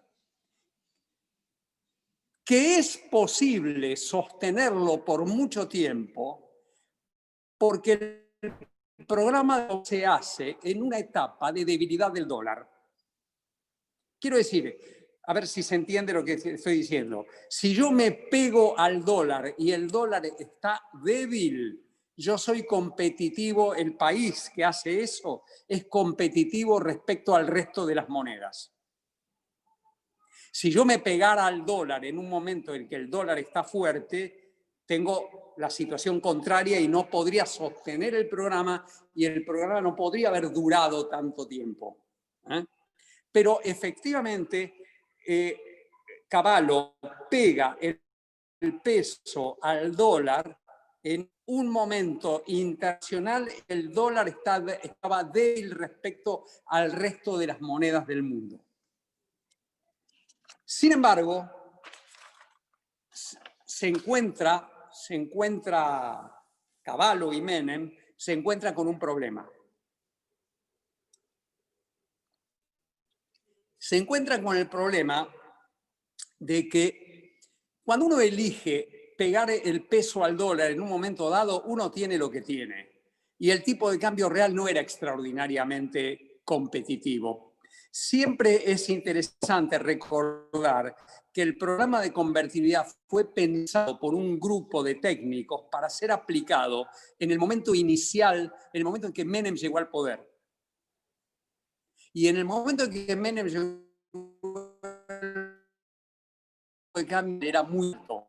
Que es posible sostenerlo por mucho tiempo porque el programa se hace en una etapa de debilidad del dólar. Quiero decir, a ver si se entiende lo que estoy diciendo. Si yo me pego al dólar y el dólar está débil, yo soy competitivo, el país que hace eso es competitivo respecto al resto de las monedas. Si yo me pegara al dólar en un momento en que el dólar está fuerte, tengo la situación contraria y no podría sostener el programa y el programa no podría haber durado tanto tiempo. Pero efectivamente, Cavallo pega el peso al dólar en un momento internacional. El dólar estaba débil respecto al resto de las monedas del mundo. Sin embargo, se encuentra Cavallo y Menem, se encuentran con un problema. Se encuentran con el problema de que cuando uno elige pegar el peso al dólar en un momento dado, uno tiene lo que tiene. Y el tipo de cambio real no era extraordinariamente competitivo. Siempre es interesante recordar que el programa de convertibilidad fue pensado por un grupo de técnicos para ser aplicado en el momento inicial, en el momento en que Menem llegó al poder. Y en el momento en que Menem llegó al cambio era muy alto.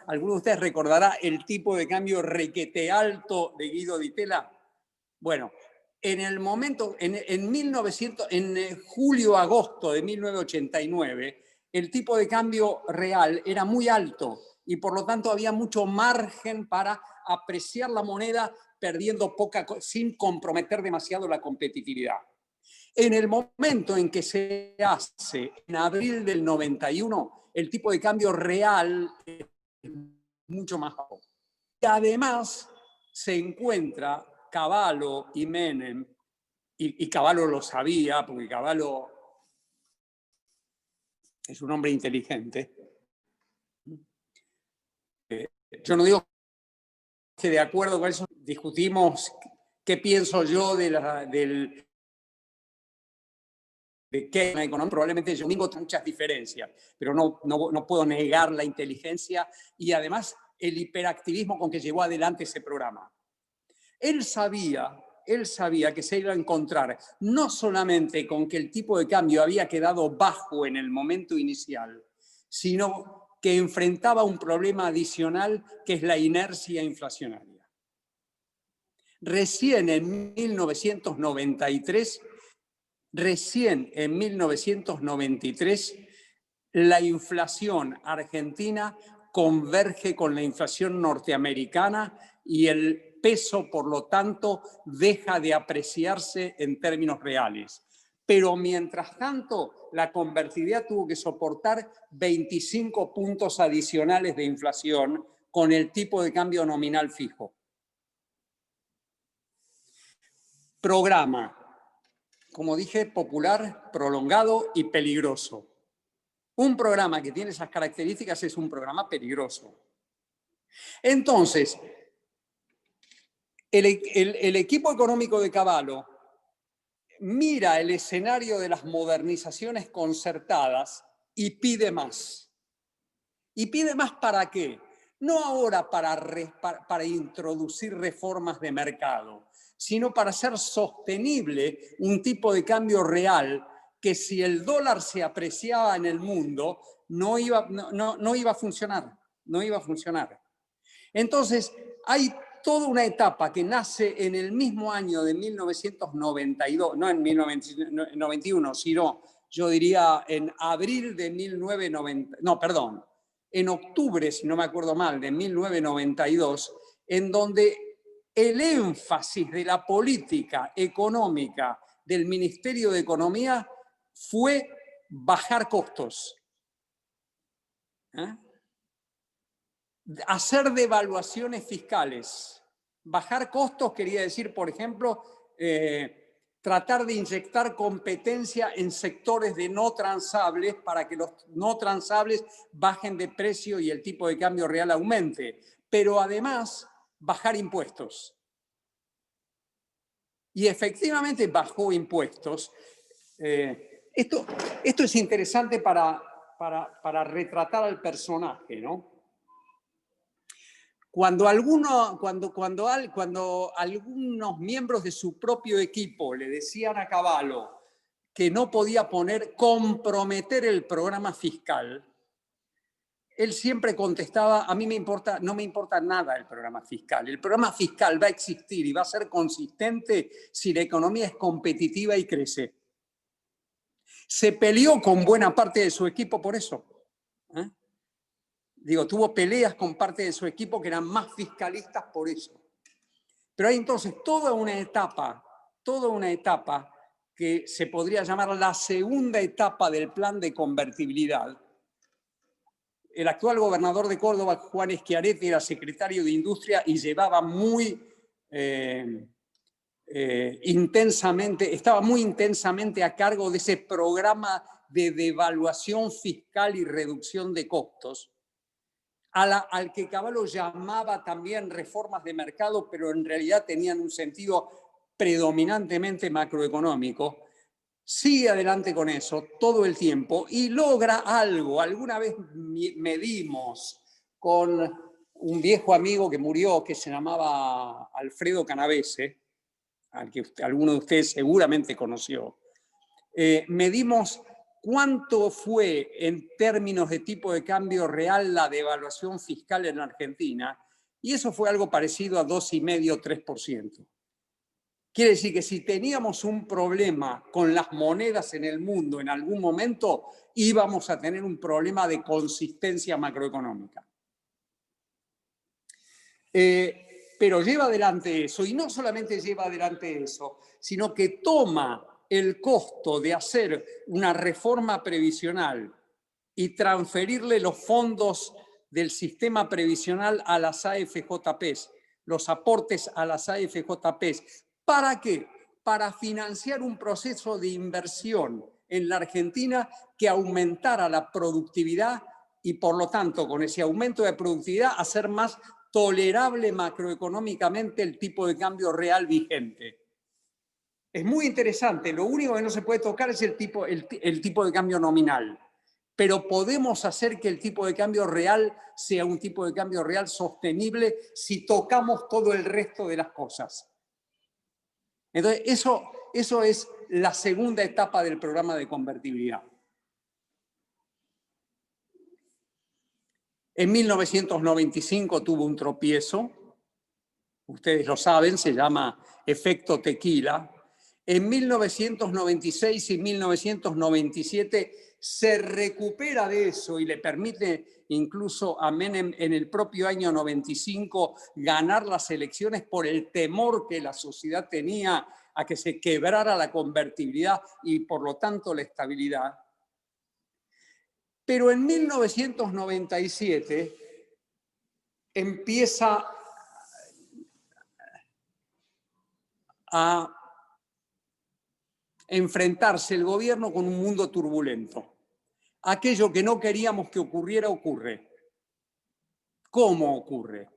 ¿Alguno de ustedes recordará el tipo de cambio requete alto de Guido Di Tella? Bueno, en el momento, en julio-agosto de 1989, el tipo de cambio real era muy alto y por lo tanto había mucho margen para apreciar la moneda perdiendo sin comprometer demasiado la competitividad. En el momento en que se hace, en abril del 91, el tipo de cambio real es mucho más bajo. Y además se encuentra Cavallo y Menem, y Cavallo lo sabía, porque Cavallo es un hombre inteligente. Yo no digo que de acuerdo con eso discutimos qué pienso yo de qué es una economía. Probablemente yo tengo muchas diferencias, pero no puedo negar la inteligencia y además el hiperactivismo con que llevó adelante ese programa. Él sabía que se iba a encontrar no solamente con que el tipo de cambio había quedado bajo en el momento inicial, sino que enfrentaba un problema adicional que es la inercia inflacionaria. Recién en 1993, la inflación argentina converge con la inflación norteamericana y el peso, por lo tanto, deja de apreciarse en términos reales. Pero mientras tanto, la convertibilidad tuvo que soportar 25 puntos adicionales de inflación con el tipo de cambio nominal fijo. Programa, como dije, popular, prolongado y peligroso. Un programa que tiene esas características es un programa peligroso. Entonces, el equipo económico de Cavallo mira el escenario de las modernizaciones concertadas y pide más. ¿Y pide más para qué? No ahora para introducir reformas de mercado, sino para hacer sostenible un tipo de cambio real que si el dólar se apreciaba en el mundo, no iba a funcionar. No iba a funcionar. Entonces, hay toda una etapa que nace en el mismo año de 1992, no en 1991, sino yo diría en abril de 1990, no, perdón, en octubre, si no me acuerdo mal, de 1992, en donde el énfasis de la política económica del Ministerio de Economía fue bajar costos. Hacer devaluaciones fiscales. Bajar costos quería decir, por ejemplo, tratar de inyectar competencia en sectores de no transables para que los no transables bajen de precio y el tipo de cambio real aumente. Pero además, bajar impuestos. Y efectivamente bajó impuestos. Esto es interesante para retratar al personaje, ¿no? Cuando algunos miembros de su propio equipo le decían a Cavallo que no podía comprometer el programa fiscal, él siempre contestaba: a mí no me importa nada el programa fiscal. El programa fiscal va a existir y va a ser consistente si la economía es competitiva y crece. Se peleó con buena parte de su equipo por eso. Tuvo peleas con parte de su equipo que eran más fiscalistas por eso. Pero hay entonces toda una etapa que se podría llamar la segunda etapa del plan de convertibilidad. El actual gobernador de Córdoba, Juan Schiaretti, era secretario de Industria y llevaba estaba muy intensamente a cargo de ese programa de devaluación fiscal y reducción de costos, al que Cavallo llamaba también reformas de mercado, pero en realidad tenían un sentido predominantemente macroeconómico. Sigue adelante con eso todo el tiempo y logra algo. Alguna vez medimos con un viejo amigo que murió, que se llamaba Alfredo Canavese, al que alguno de ustedes seguramente conoció. Medimos cuánto fue en términos de tipo de cambio real la devaluación fiscal en Argentina, y eso fue algo parecido a 2,5-3%. Quiere decir que si teníamos un problema con las monedas en el mundo en algún momento, íbamos a tener un problema de consistencia macroeconómica. Pero lleva adelante eso, y no solamente lleva adelante eso, sino que toma el costo de hacer una reforma previsional y transferirle los fondos del sistema previsional a las AFJPs, los aportes a las AFJPs. ¿Para qué? Para financiar un proceso de inversión en la Argentina que aumentara la productividad y, por lo tanto, con ese aumento de productividad, hacer más tolerable macroeconómicamente el tipo de cambio real vigente. Es muy interesante, lo único que no se puede tocar es el tipo de cambio nominal, pero podemos hacer que el tipo de cambio real sea un tipo de cambio real sostenible si tocamos todo el resto de las cosas. Entonces, eso es la segunda etapa del programa de convertibilidad. En 1995 tuvo un tropiezo, ustedes lo saben, se llama efecto tequila. En 1996 y 1997 se recupera de eso y le permite incluso a Menem en el propio año 95 ganar las elecciones por el temor que la sociedad tenía a que se quebrara la convertibilidad y por lo tanto la estabilidad. Pero en 1997 empieza a enfrentarse el gobierno con un mundo turbulento. Aquello que no queríamos que ocurriera, ocurre. ¿Cómo ocurre?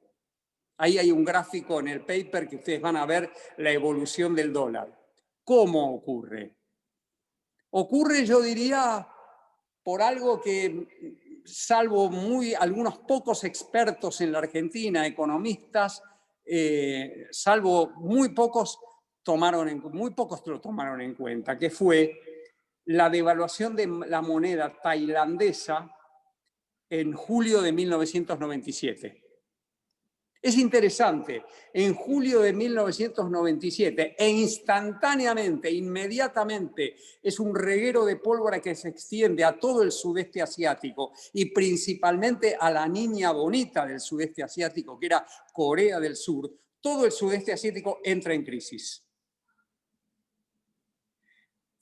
Ahí hay un gráfico en el paper que ustedes van a ver la evolución del dólar. ¿Cómo ocurre? Ocurre, yo diría, por algo que, salvo algunos pocos expertos en la Argentina, economistas, salvo muy pocos lo tomaron en cuenta, que fue la devaluación de la moneda tailandesa en julio de 1997. Es interesante, en julio de 1997, e instantáneamente, inmediatamente, es un reguero de pólvora que se extiende a todo el sudeste asiático y principalmente a la niña bonita del sudeste asiático, que era Corea del Sur. Todo el sudeste asiático entra en crisis.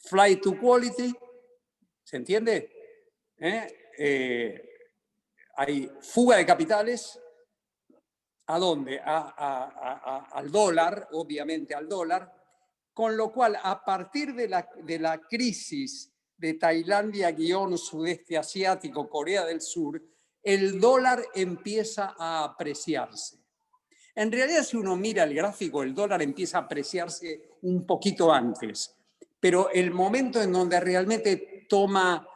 Flight to quality, ¿se entiende? Hay fuga de capitales. ¿A dónde? Al dólar, obviamente al dólar, con lo cual a partir de la crisis de Tailandia-sudeste asiático, Corea del Sur, el dólar empieza a apreciarse. En realidad, si uno mira el gráfico, el dólar empieza a apreciarse un poquito antes, pero el momento en donde realmente toma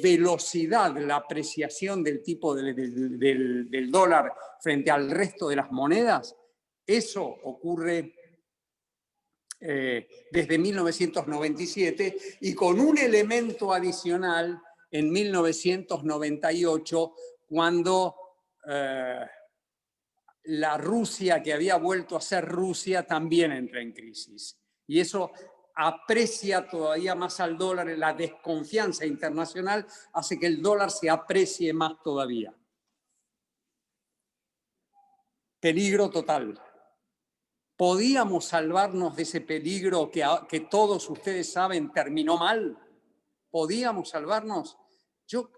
velocidad la apreciación del tipo del dólar frente al resto de las monedas, eso ocurre desde 1997 y con un elemento adicional en 1998 cuando la Rusia que había vuelto a ser Rusia también entra en crisis. Y eso aprecia todavía más al dólar, la desconfianza internacional hace que el dólar se aprecie más todavía. Peligro total. ¿Podíamos salvarnos de ese peligro que todos ustedes saben terminó mal? ¿Podíamos salvarnos? Yo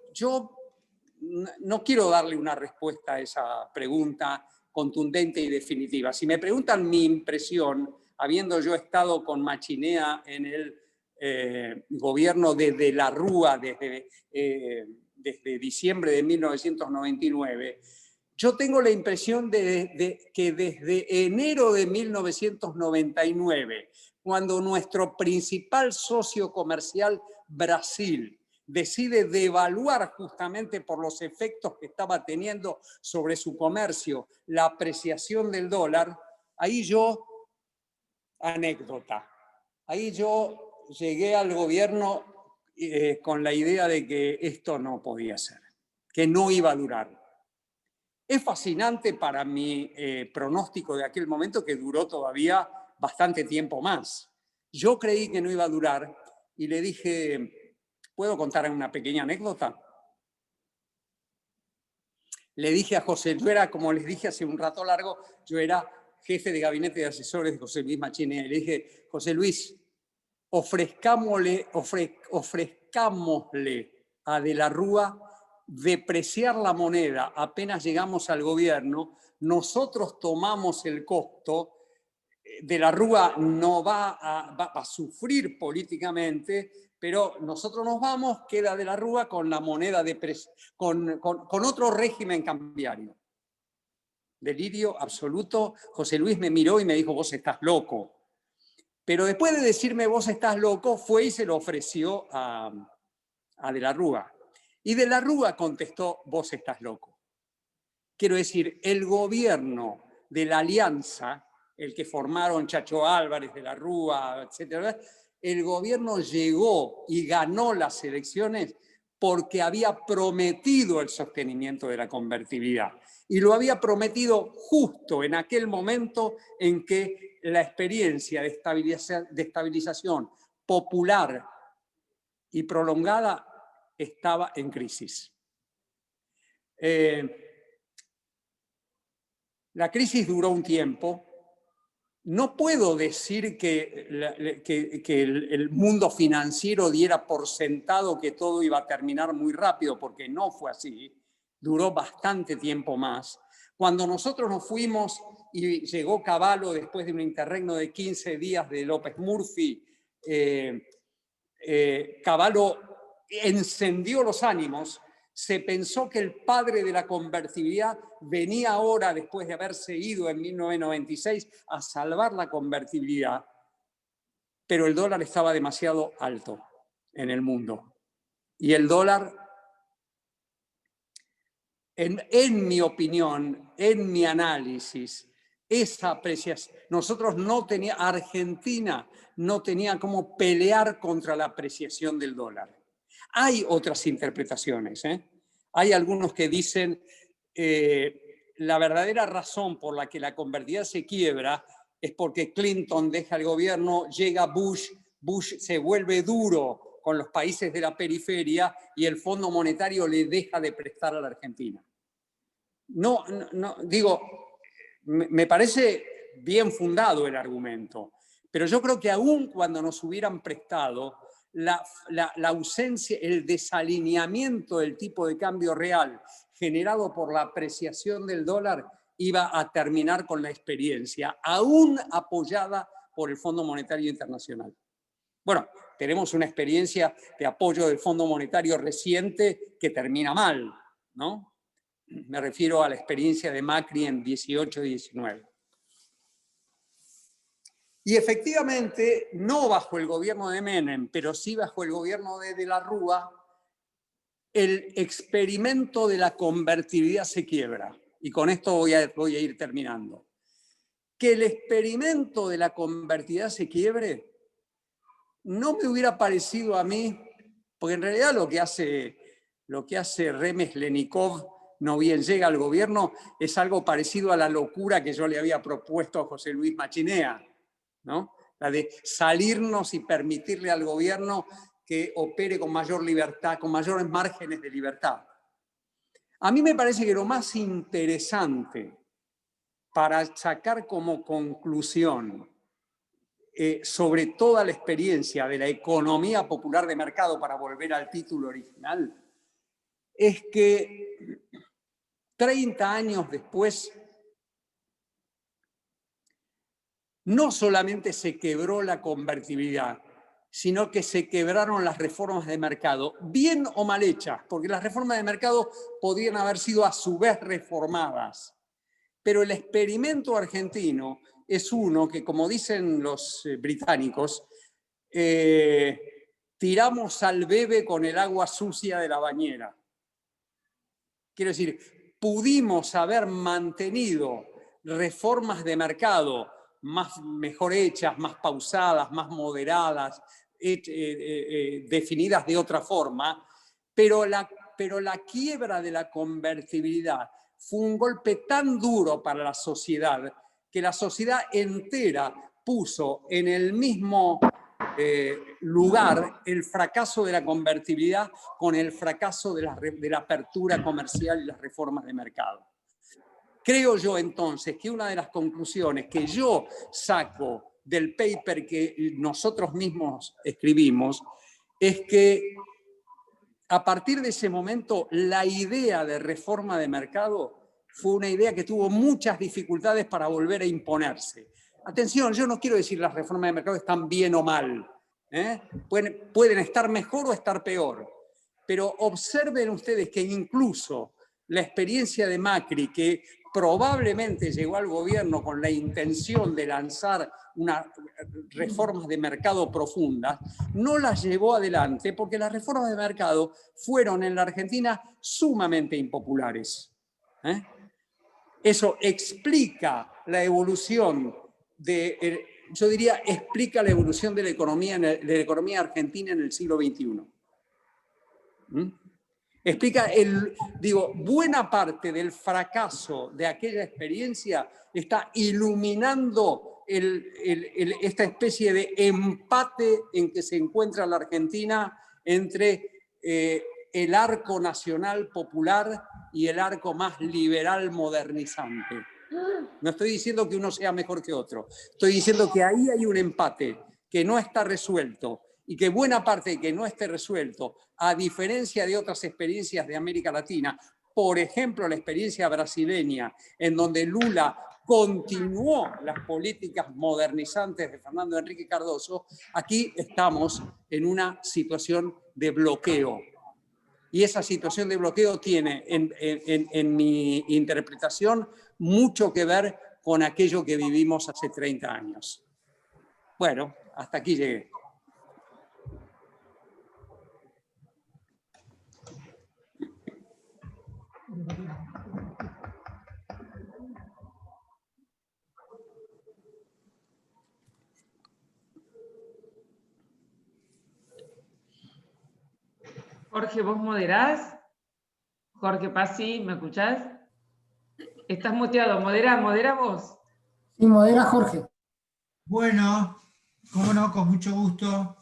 no quiero darle una respuesta a esa pregunta contundente y definitiva. Si me preguntan mi impresión, habiendo yo estado con Machinea en el gobierno desde la Rúa, desde diciembre de 1999, yo tengo la impresión de que desde enero de 1999, cuando nuestro principal socio comercial, Brasil, decide devaluar justamente por los efectos que estaba teniendo sobre su comercio la apreciación del dólar, ahí yo, anécdota, ahí yo llegué al gobierno con la idea de que esto no podía ser, que no iba a durar. Es fascinante para mi pronóstico de aquel momento que duró todavía bastante tiempo más. Yo creí que no iba a durar y le dije, ¿puedo contar una pequeña anécdota? Le dije a José, yo era, como les dije hace un rato largo, yo era jefe de gabinete de asesores de José Luis Machinea. Y le dije, José Luis, ofrezcámosle a De la Rúa depreciar la moneda apenas llegamos al gobierno, nosotros tomamos el costo, De la Rúa no va a sufrir políticamente, pero nosotros nos vamos, queda De la Rúa con la moneda con otro régimen cambiario. Delirio absoluto. José Luis me miró y me dijo, vos estás loco. Pero después de decirme, vos estás loco, fue y se lo ofreció a De la Rúa. Y De la Rúa contestó, vos estás loco. Quiero decir, el gobierno de la Alianza, el que formaron Chacho Álvarez, De la Rúa, etc., el gobierno llegó y ganó las elecciones porque había prometido el sostenimiento de la convertibilidad. Y lo había prometido justo en aquel momento en que la experiencia de estabilización popular y prolongada estaba en crisis. La crisis duró un tiempo. No puedo decir que el mundo financiero diera por sentado que todo iba a terminar muy rápido, porque no fue así. Duró bastante tiempo más. Cuando nosotros nos fuimos y llegó Cavallo después de un interregno de 15 días de López Murphy, Cavallo encendió los ánimos. Se pensó que el padre de la convertibilidad venía ahora, después de haberse ido en 1996, a salvar la convertibilidad, pero el dólar estaba demasiado alto en el mundo. Y el dólar, en mi opinión, en mi análisis, esa apreciación, Argentina no tenía cómo pelear contra la apreciación del dólar. Hay otras interpretaciones, ¿eh? Hay algunos que dicen la verdadera razón por la que la convertibilidad se quiebra es porque Clinton deja el gobierno, llega Bush se vuelve duro con los países de la periferia y el Fondo Monetario le deja de prestar a la Argentina. No, digo, me parece bien fundado el argumento, pero yo creo que aún cuando nos hubieran prestado, la ausencia, el desalineamiento del tipo de cambio real generado por la apreciación del dólar iba a terminar con la experiencia, aún apoyada por el Fondo Monetario Internacional. Bueno, tenemos una experiencia de apoyo del Fondo Monetario reciente que termina mal, ¿no? Me refiero a la experiencia de Macri en 18 y 19. Y efectivamente, no bajo el gobierno de Menem, pero sí bajo el gobierno de la Rúa, el experimento de la convertibilidad se quiebra. Y con esto voy a ir terminando. Que el experimento de la convertibilidad se quiebre no me hubiera parecido a mí, porque en realidad lo que hace Remeslenikov, no bien llega al gobierno, es algo parecido a la locura que yo le había propuesto a José Luis Machinea, ¿no? La de salirnos y permitirle al gobierno que opere con mayor libertad, con mayores márgenes de libertad. A mí me parece que lo más interesante para sacar como conclusión sobre toda la experiencia de la economía popular de mercado, para volver al título original, es que 30 años después no solamente se quebró la convertibilidad, sino que se quebraron las reformas de mercado, bien o mal hechas, porque las reformas de mercado podían haber sido a su vez reformadas. Pero el experimento argentino es uno que, como dicen los británicos, tiramos al bebé con el agua sucia de la bañera. Quiero decir, pudimos haber mantenido reformas de mercado mejor hechas, más pausadas, más moderadas, definidas de otra forma, pero la quiebra de la convertibilidad fue un golpe tan duro para la sociedad que la sociedad entera puso en el mismo lugar el fracaso de la convertibilidad con el fracaso de la apertura comercial y las reformas de mercado. Creo yo entonces que una de las conclusiones que yo saco del paper que nosotros mismos escribimos es que a partir de ese momento la idea de reforma de mercado fue una idea que tuvo muchas dificultades para volver a imponerse. Atención, yo no quiero decir las reformas de mercado están bien o mal, ¿eh? Pueden estar mejor o estar peor, pero observen ustedes que incluso la experiencia de Macri, que probablemente llegó al gobierno con la intención de lanzar unas reformas de mercado profundas, no las llevó adelante porque las reformas de mercado fueron en la Argentina sumamente impopulares. Eso explica la evolución yo diría, explica la evolución de la economía argentina en el siglo XXI. Explica, buena parte del fracaso de aquella experiencia está iluminando esta especie de empate en que se encuentra la Argentina entre el arco nacional popular y el arco más liberal modernizante. No estoy diciendo que uno sea mejor que otro, estoy diciendo que ahí hay un empate que no está resuelto y que buena parte de que no esté resuelto, a diferencia de otras experiencias de América Latina, por ejemplo la experiencia brasileña, en donde Lula continuó las políticas modernizantes de Fernando Henrique Cardoso, aquí estamos en una situación de bloqueo. Y esa situación de bloqueo tiene, en mi interpretación, mucho que ver con aquello que vivimos hace 30 años. Bueno, hasta aquí llegué. Jorge, ¿vos moderás? Jorge Pazzi, ¿me escuchás? Estás muteado, modera vos. Sí, modera Jorge. Bueno, cómo no, con mucho gusto.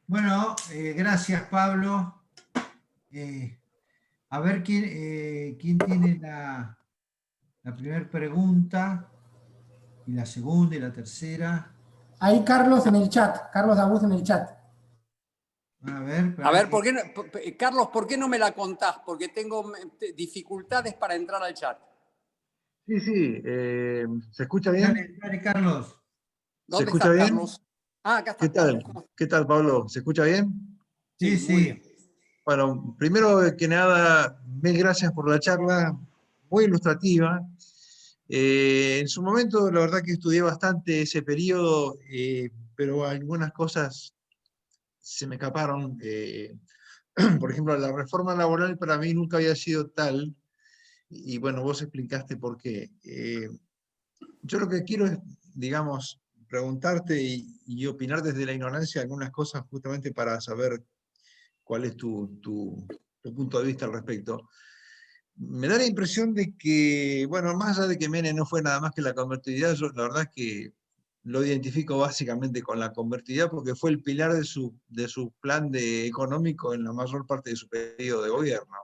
Bueno, gracias Pablo. A ver quién tiene la primera pregunta, y la segunda y la tercera. Ahí Carlos en el chat, Carlos Abuz en el chat. A ver, Carlos, ¿por qué no me la contás? Porque tengo dificultades para entrar al chat. Sí, ¿se escucha bien? Dale, Carlos. ¿Se escucha bien? Carlos? Ah, acá está. ¿Qué tal? ¿Qué tal, Pablo? ¿Se escucha bien? Sí, muy bien. Bueno, primero que nada, mil gracias por la charla, muy ilustrativa. En su momento, la verdad que estudié bastante ese periodo, pero algunas cosas se me escaparon. Por ejemplo, la reforma laboral para mí nunca había sido tal, y bueno, vos explicaste por qué. Yo lo que quiero es, digamos, preguntarte y opinar desde la ignorancia algunas cosas justamente para saber cuál es tu punto de vista al respecto. Me da la impresión de que, bueno, más allá de que Menem no fue nada más que la convertibilidad, yo la verdad es que lo identifico básicamente con la convertibilidad porque fue el pilar de su plan económico en la mayor parte de su periodo de gobierno.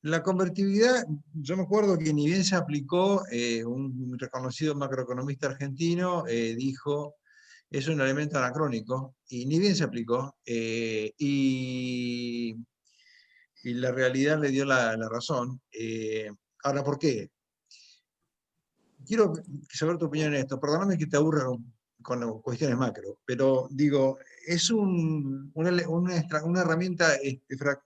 La convertibilidad, yo me acuerdo que ni bien se aplicó, un reconocido macroeconomista argentino dijo, es un elemento anacrónico, y ni bien se aplicó, y la realidad le dio la razón. Ahora, ¿por qué? Quiero saber tu opinión en esto, perdóname que te aburra con cuestiones macro, pero digo, es una herramienta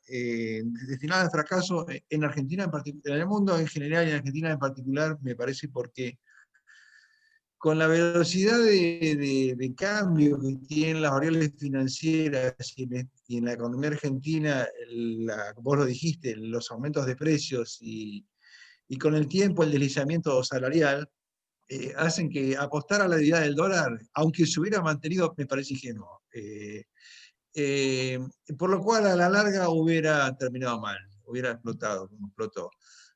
destinada al fracaso en Argentina, en el mundo en general y en Argentina en particular, me parece, porque con la velocidad de cambio que tienen las variables financieras y en la economía argentina, vos lo dijiste, los aumentos de precios y con el tiempo el deslizamiento salarial, hacen que apostar a la debilidad del dólar, aunque se hubiera mantenido, me parece ingenuo. Por lo cual a la larga hubiera terminado mal, hubiera explotado como explotó.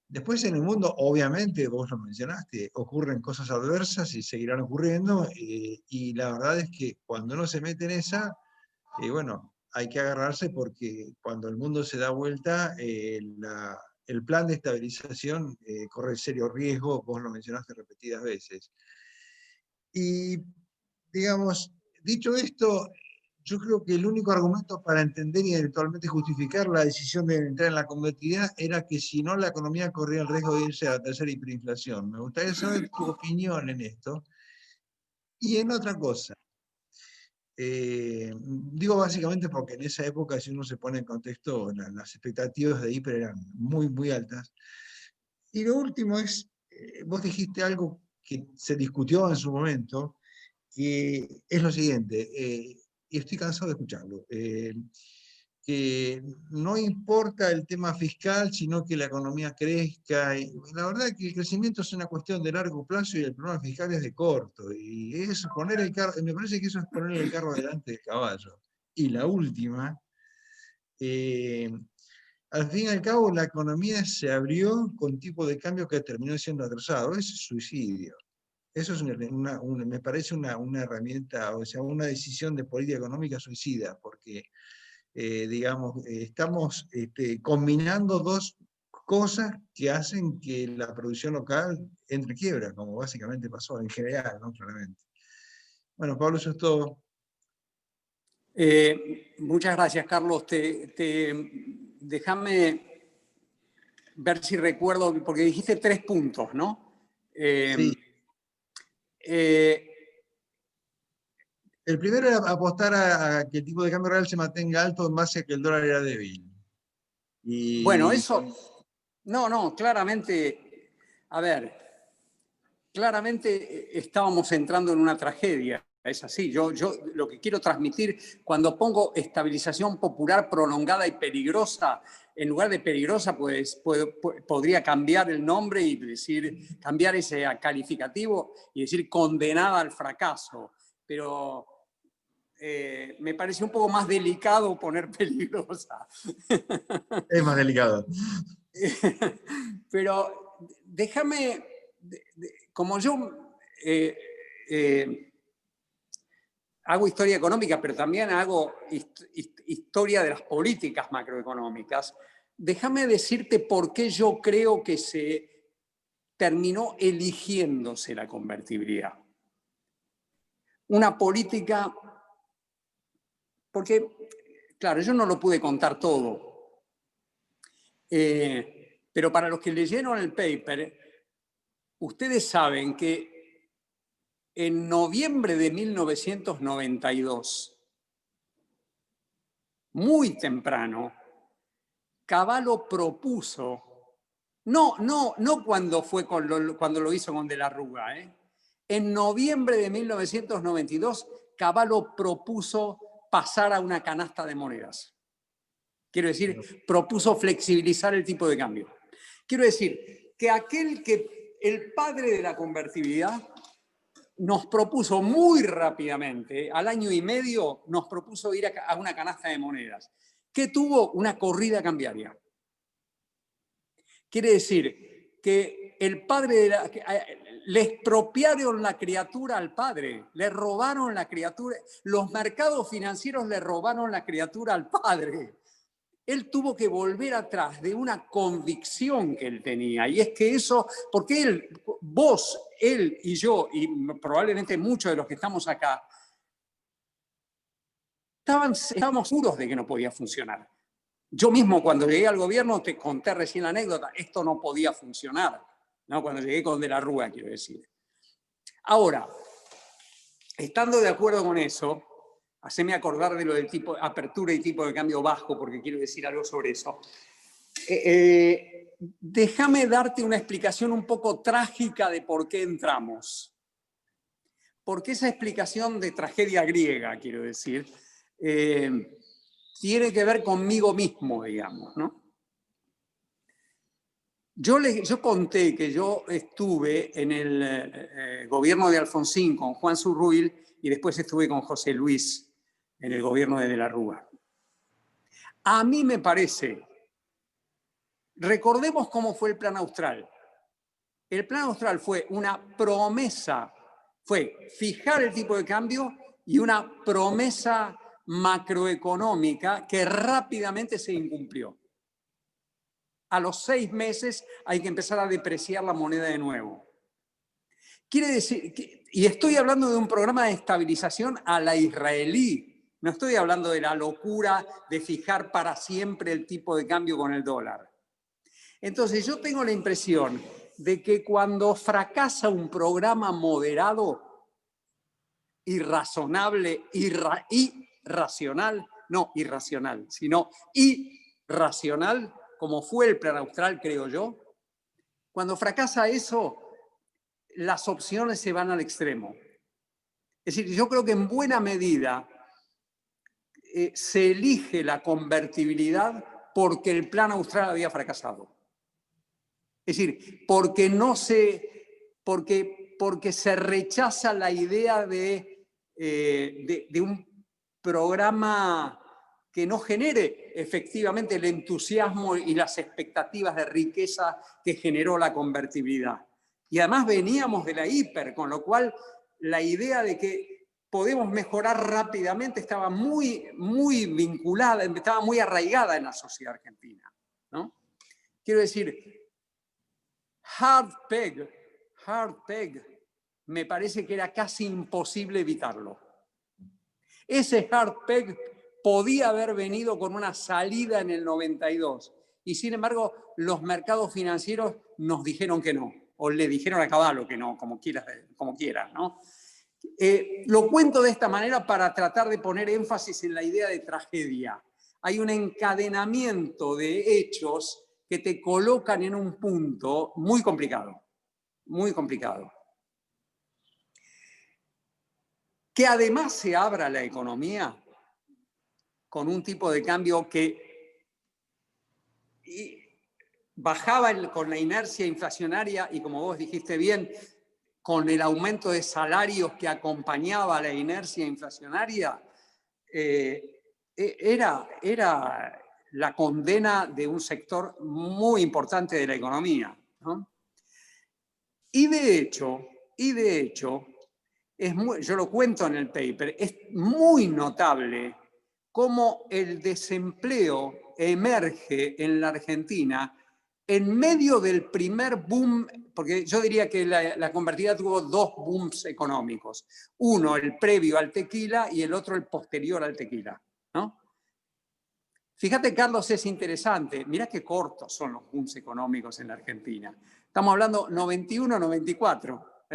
Después en el mundo, obviamente, vos lo mencionaste, ocurren cosas adversas y seguirán ocurriendo, y la verdad es que cuando uno se mete en esa, bueno, hay que agarrarse porque cuando el mundo se da vuelta, el plan de estabilización corre serio riesgo, vos lo mencionaste repetidas veces. Y, digamos, dicho esto, yo creo que el único argumento para entender y eventualmente justificar la decisión de entrar en la convertibilidad era que si no la economía corría el riesgo de irse a la tercera hiperinflación. Me gustaría saber tu opinión en esto. Y en otra cosa, digo básicamente porque en esa época, si uno se pone en contexto, las expectativas de hiper eran muy, muy altas. Y lo último es, vos dijiste algo que se discutió en su momento, que es lo siguiente, y estoy cansado de escucharlo, que no importa el tema fiscal, sino que la economía crezca. Y la verdad es que el crecimiento es una cuestión de largo plazo y el problema fiscal es de corto. Y es poner el carro, me parece que eso es poner el carro delante del caballo. Y la última, al fin y al cabo la economía se abrió con tipo de cambio que terminó siendo atrasado. Eso es suicidio. Eso es me parece una herramienta, o sea, una decisión de política económica suicida, porque digamos, estamos combinando dos cosas que hacen que la producción local entre en quiebra, como básicamente pasó en general, ¿no? Claramente. Bueno, Pablo, eso es todo. Muchas gracias, Carlos. Déjame ver si recuerdo, porque dijiste 3 puntos, ¿no? Sí. Eh, El primero era apostar a que el tipo de cambio real se mantenga alto en base a que el dólar era débil. bueno, Y eso, no, claramente, a ver, claramente estábamos entrando en una tragedia. Es así, yo lo que quiero transmitir, cuando pongo estabilización popular prolongada y peligrosa, en lugar de peligrosa, pues podría cambiar el nombre y decir, cambiar ese calificativo y decir condenada al fracaso. Pero me pareció un poco más delicado poner peligrosa. es más delicado. Pero déjame, como yo hago historia económica, pero también hago historia de las políticas macroeconómicas, déjame decirte por qué yo creo que se terminó eligiéndose la convertibilidad. Una política, porque, claro, yo no lo pude contar todo, pero para los que leyeron el paper, ustedes saben que en noviembre de 1992, muy temprano, Cavallo propuso, no cuando lo hizo con De la Rúa, en noviembre de 1992, Cavallo propuso pasar a una canasta de monedas. Quiero decir, propuso flexibilizar el tipo de cambio. Quiero decir, que el padre de la convertibilidad nos propuso muy rápidamente, al año y medio, nos propuso ir a una canasta de monedas, que tuvo una corrida cambiaria. Quiere decir que el padre le expropiaron la criatura al padre, le robaron la criatura, los mercados financieros le robaron la criatura al padre. Él tuvo que volver atrás de una convicción que él tenía, y es que eso, porque él, vos, él y yo, y probablemente muchos de los que estamos acá, estábamos seguros de que no podía funcionar. Yo mismo cuando llegué al gobierno, te conté recién la anécdota, esto no podía funcionar, ¿no? Cuando llegué con De la Rúa, quiero decir. Ahora, estando de acuerdo con eso, haceme acordar de lo del tipo apertura y tipo de cambio bajo, porque quiero decir algo sobre eso. Déjame darte una explicación un poco trágica de por qué entramos. Porque esa explicación de tragedia griega, quiero decir, tiene que ver conmigo mismo, digamos, ¿no? Yo conté que yo estuve en el gobierno de Alfonsín con Juan Zurruil y después estuve con José Luis en el gobierno de la Rúa. A mí me parece Recordemos cómo fue el Plan Austral. El Plan Austral fue una promesa, fue fijar el tipo de cambio y una promesa macroeconómica que rápidamente se incumplió. A los 6 meses hay que empezar a depreciar la moneda de nuevo. Quiere decir, y estoy hablando de un programa de estabilización a la israelí, no estoy hablando de la locura de fijar para siempre el tipo de cambio con el dólar. Entonces yo tengo la impresión de que cuando fracasa un programa moderado, irrazonable, irracional, no irracional, sino irracional, como fue el Plan Austral, creo yo, cuando fracasa eso, las opciones se van al extremo. Es decir, yo creo que en buena medida se elige la convertibilidad porque el Plan Austral había fracasado. Es decir, porque se rechaza la idea de un programa que no genere efectivamente el entusiasmo y las expectativas de riqueza que generó la convertibilidad. Y además veníamos de la hiper, con lo cual la idea de que podemos mejorar rápidamente estaba muy vinculada, estaba muy arraigada en la sociedad argentina, ¿no? Quiero decir, hard peg, me parece que era casi imposible evitarlo. Ese hard peg podía haber venido con una salida en el 92 y sin embargo los mercados financieros nos dijeron que no, o le dijeron a Cavallo que no, como quieras, ¿no? Lo cuento de esta manera para tratar de poner énfasis en la idea de tragedia. Hay un encadenamiento de hechos que te colocan en un punto muy complicado, muy complicado. Que además se abra la economía con un tipo de cambio que bajaba con la inercia inflacionaria y, como vos dijiste bien, con el aumento de salarios que acompañaba la inercia inflacionaria, era la condena de un sector muy importante de la economía, ¿no? Y de hecho, yo lo cuento en el paper, es muy notable cómo el desempleo emerge en la Argentina en medio del primer boom, porque yo diría que la convertibilidad tuvo 2 booms económicos. Uno, el previo al tequila, y el otro, el posterior al tequila, ¿no? Fíjate, Carlos, es interesante. Mirá qué cortos son los booms económicos en la Argentina. Estamos hablando 91-94,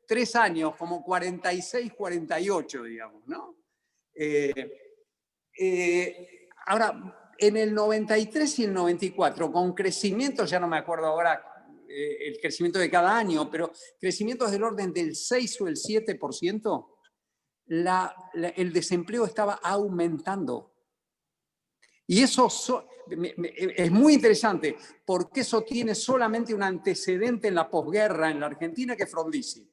3 años, como 46-48, digamos, ¿no? Ahora, en el 93 y el 94, con crecimientos, ya no me acuerdo ahora el crecimiento de cada año, pero crecimientos del orden del 6 o el 7%, el desempleo estaba aumentando. Y eso es muy interesante, porque eso tiene solamente un antecedente en la posguerra en la Argentina, que es Frondizi.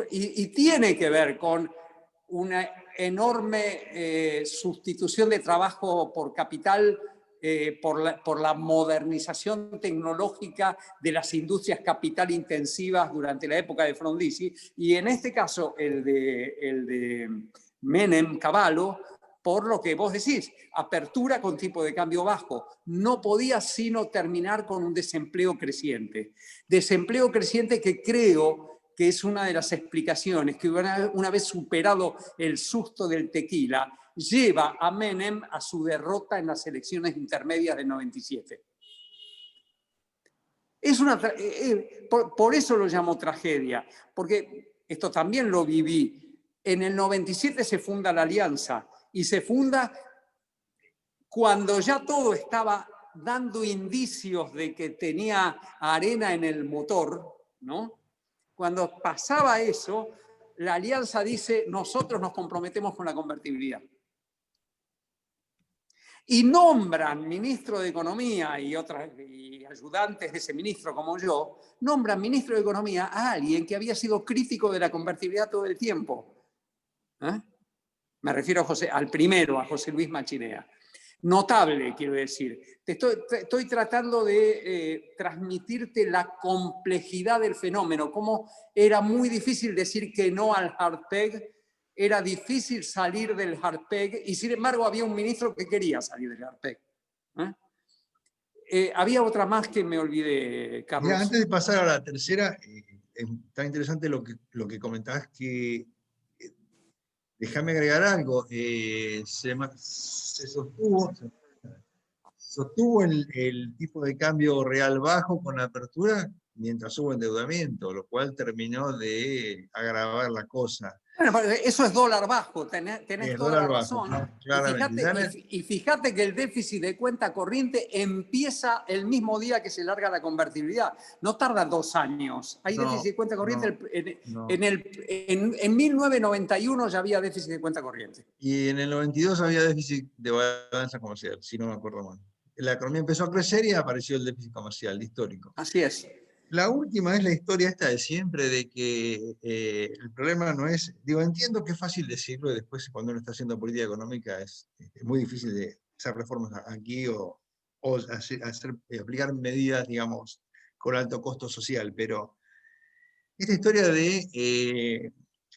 Y tiene que ver con una enorme sustitución de trabajo por capital, por la modernización tecnológica de las industrias capital intensivas durante la época de Frondizi, y en este caso el de Menem, Cavallo, por lo que vos decís, apertura con tipo de cambio bajo. No podía sino terminar con un desempleo creciente. Desempleo creciente que creo que es una de las explicaciones que una vez superado el susto del tequila, lleva a Menem a su derrota en las elecciones intermedias del 97. Por eso lo llamo tragedia, porque esto también lo viví. En el 97 se funda la Alianza, y se funda cuando ya todo estaba dando indicios de que tenía arena en el motor, ¿no? Cuando pasaba eso, la Alianza dice, nosotros nos comprometemos con la convertibilidad. Y nombran ministro de Economía y ayudantes de ese ministro como yo, nombran ministro de Economía a alguien que había sido crítico de la convertibilidad todo el tiempo. Me refiero al primero, a José Luis Machinea. notable, quiero decir. Estoy tratando de transmitirte la complejidad del fenómeno, cómo era muy difícil decir que no al hard peg, era difícil salir del hard peg, y sin embargo había un ministro que quería salir del hard peg. Había otra más que me olvidé, Carlos. Mirá, antes de pasar a la tercera, está interesante lo que comentabas, que déjame agregar algo, se sostuvo el tipo de cambio real bajo con la apertura mientras hubo endeudamiento, lo cual terminó de agravar la cosa. Bueno, eso es dólar bajo, tenés toda Dólar la bajo, razón. claramente. Y fíjate que el déficit de cuenta corriente empieza el mismo día que se larga la convertibilidad. No tarda 2 años. Hay déficit de cuenta corriente. En 1991 ya había déficit de cuenta corriente. Y en el 92 había déficit de balanza comercial, si no me acuerdo mal. La economía empezó a crecer y apareció el déficit comercial histórico. Así es. La última es la historia esta de siempre, de que el problema no es, entiendo que es fácil decirlo y después cuando uno está haciendo política económica es muy difícil de hacer reformas aquí o aplicar medidas, digamos, con alto costo social, pero esta historia de,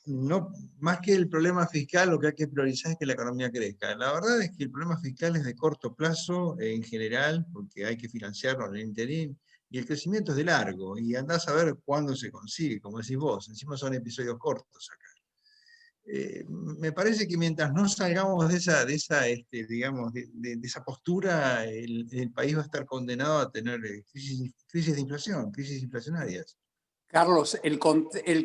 no, más que el problema fiscal, lo que hay que priorizar es que la economía crezca. La verdad es que el problema fiscal es de corto plazo en general, porque hay que financiarlo en el interín, y el crecimiento es de largo, y andás a ver cuándo se consigue, como decís vos, encima son episodios cortos acá. Me parece que mientras no salgamos de esa postura, el país va a estar condenado a tener crisis de inflación, crisis inflacionarias. Carlos, el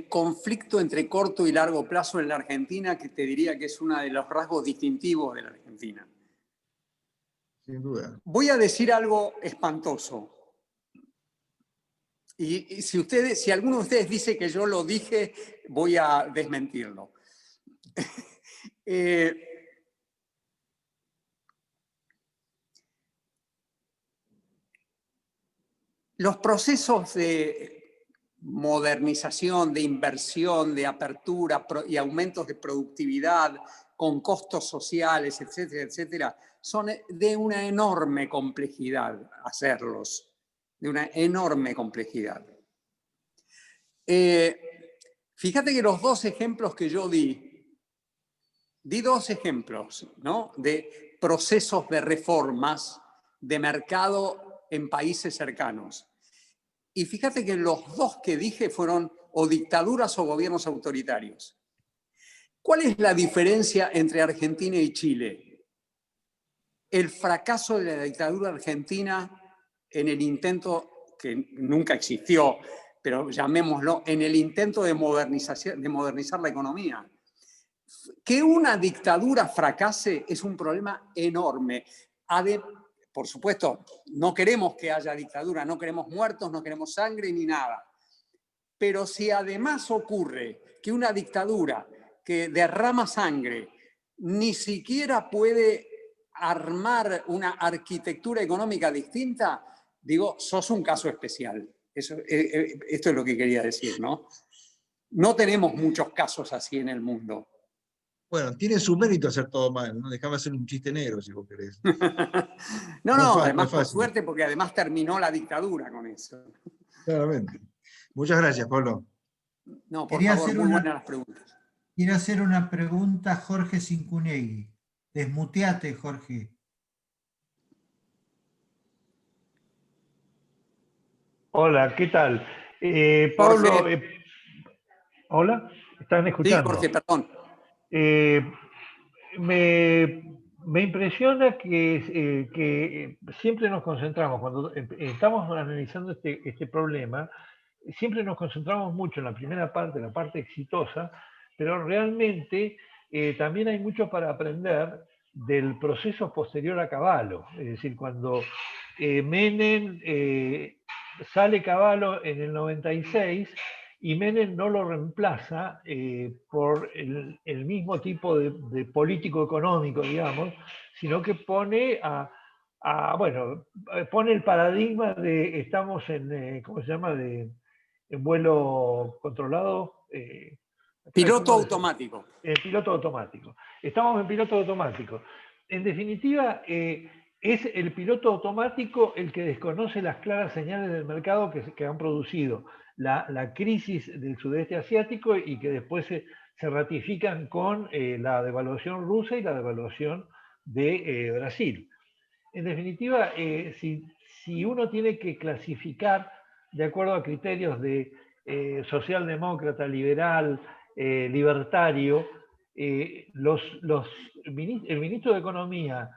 conflicto entre corto y largo plazo en la Argentina, que te diría que es uno de los rasgos distintivos de la Argentina. Sin duda. Voy a decir algo espantoso. Y si alguno de ustedes dice que yo lo dije, voy a desmentirlo. Los procesos de modernización, de inversión, de apertura y aumentos de productividad con costos sociales, etcétera, etcétera, son de una enorme complejidad hacerlos. De una enorme complejidad. Fíjate que los 2 ejemplos que yo di 2 ejemplos, ¿no?, de procesos de reformas de mercado en países cercanos. Y fíjate que los 2 que dije fueron o dictaduras o gobiernos autoritarios. ¿Cuál es la diferencia entre Argentina y Chile? El fracaso de la dictadura argentina en el intento, que nunca existió, pero llamémoslo, en el intento de modernizar la economía. Que una dictadura fracase es un problema enorme. Por supuesto, no queremos que haya dictadura, no queremos muertos, no queremos sangre ni nada. Pero si además ocurre que una dictadura que derrama sangre ni siquiera puede armar una arquitectura económica distinta, digo, sos un caso especial. Esto es lo que quería decir, ¿no? No tenemos muchos casos así en el mundo. Bueno, tiene su mérito hacer todo mal, ¿no? Déjame hacer un chiste negro, si vos querés. No, además por suerte, porque además terminó la dictadura con eso. Claramente. Muchas gracias, Pablo. No, por favor, muy buenas las preguntas. Quiero hacer una pregunta a Jorge Cincunegui. Desmuteate, Jorge. Hola, ¿qué tal? Pablo, ¿hola? ¿Están escuchando? Sí, Jorge, perdón. Me impresiona que siempre nos concentramos, cuando estamos analizando este problema, siempre nos concentramos mucho en la primera parte, la parte exitosa, pero realmente también hay mucho para aprender del proceso posterior a Cavallo. Es decir, cuando Menem sale Cavallo en el 96 y Menem no lo reemplaza por el mismo tipo de político económico, digamos, sino que pone pone el paradigma de estamos en, ¿cómo se llama?, en vuelo controlado. Piloto automático. Piloto automático. Estamos en piloto automático. en definitiva, es el piloto automático el que desconoce las claras señales del mercado que han producido la crisis del sudeste asiático y que después se ratifican con la devaluación rusa y la devaluación de Brasil. En definitiva, si uno tiene que clasificar de acuerdo a criterios de socialdemócrata, liberal, libertario, el ministro de Economía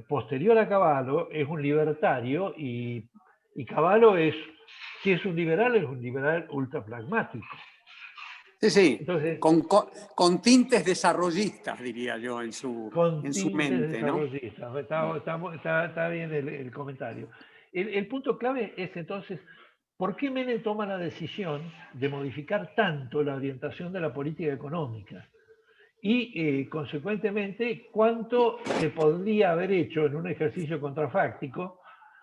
posterior a Cavallo es un libertario y Cavallo si es un liberal ultra pragmático. Sí, sí, Entonces, con tintes desarrollistas, diría yo, en su mente, ¿no? Está bien el comentario. El punto clave es entonces, ¿por qué Menem toma la decisión de modificar tanto la orientación de la política económica? Y, consecuentemente, ¿cuánto se podría haber hecho en un ejercicio contrafáctico?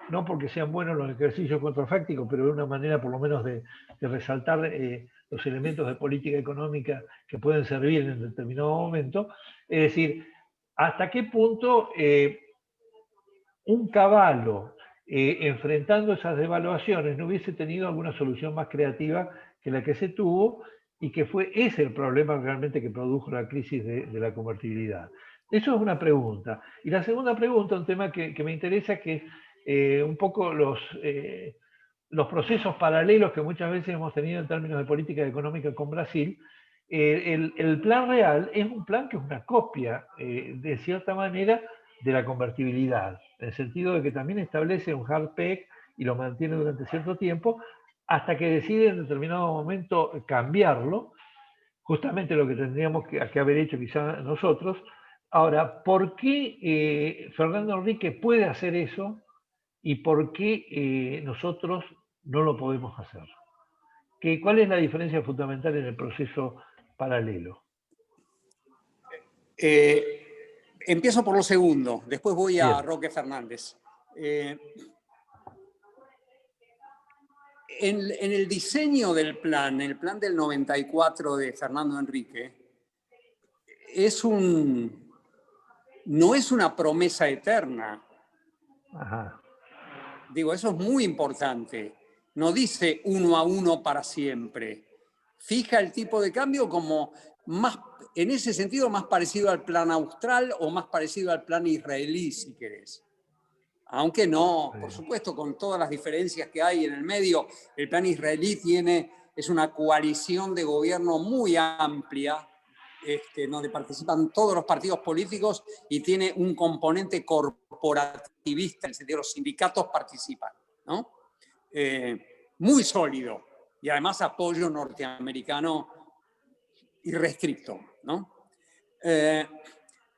No porque sean buenos los ejercicios contrafácticos, pero de una manera por lo menos de resaltar los elementos de política económica que pueden servir en determinado momento. Es decir, ¿hasta qué punto un Cavallo enfrentando esas devaluaciones no hubiese tenido alguna solución más creativa que la que se tuvo y que fue ese el problema realmente que produjo la crisis de la convertibilidad? Eso es una pregunta. Y la segunda pregunta, un tema que me interesa, que es un poco los procesos paralelos que muchas veces hemos tenido en términos de política económica con Brasil. El plan real es un plan que es una copia, de cierta manera, de la convertibilidad, en el sentido de que también establece un hard peg y lo mantiene durante cierto tiempo, hasta que decide en determinado momento cambiarlo, justamente lo que tendríamos que haber hecho quizá nosotros. Ahora, ¿por qué Fernando Henrique puede hacer eso y por qué nosotros no lo podemos hacer? ¿Cuál es la diferencia fundamental en el proceso paralelo? Empiezo por lo segundo, después voy a Bien. Roque Fernández. En el diseño del plan, el plan del 94 de Fernando Henrique, no es una promesa eterna. Ajá. Digo, eso es muy importante. No dice 1 a 1 para siempre. Fija el tipo de cambio como más, en ese sentido, más parecido al plan austral o más parecido al plan israelí, si querés. Aunque no, por supuesto, con todas las diferencias que hay en el medio, el plan israelí es una coalición de gobierno muy amplia, donde participan todos los partidos políticos y tiene un componente corporativista, en el sentido de los sindicatos participan, ¿no? Muy sólido y además apoyo norteamericano irrestricto, ¿no?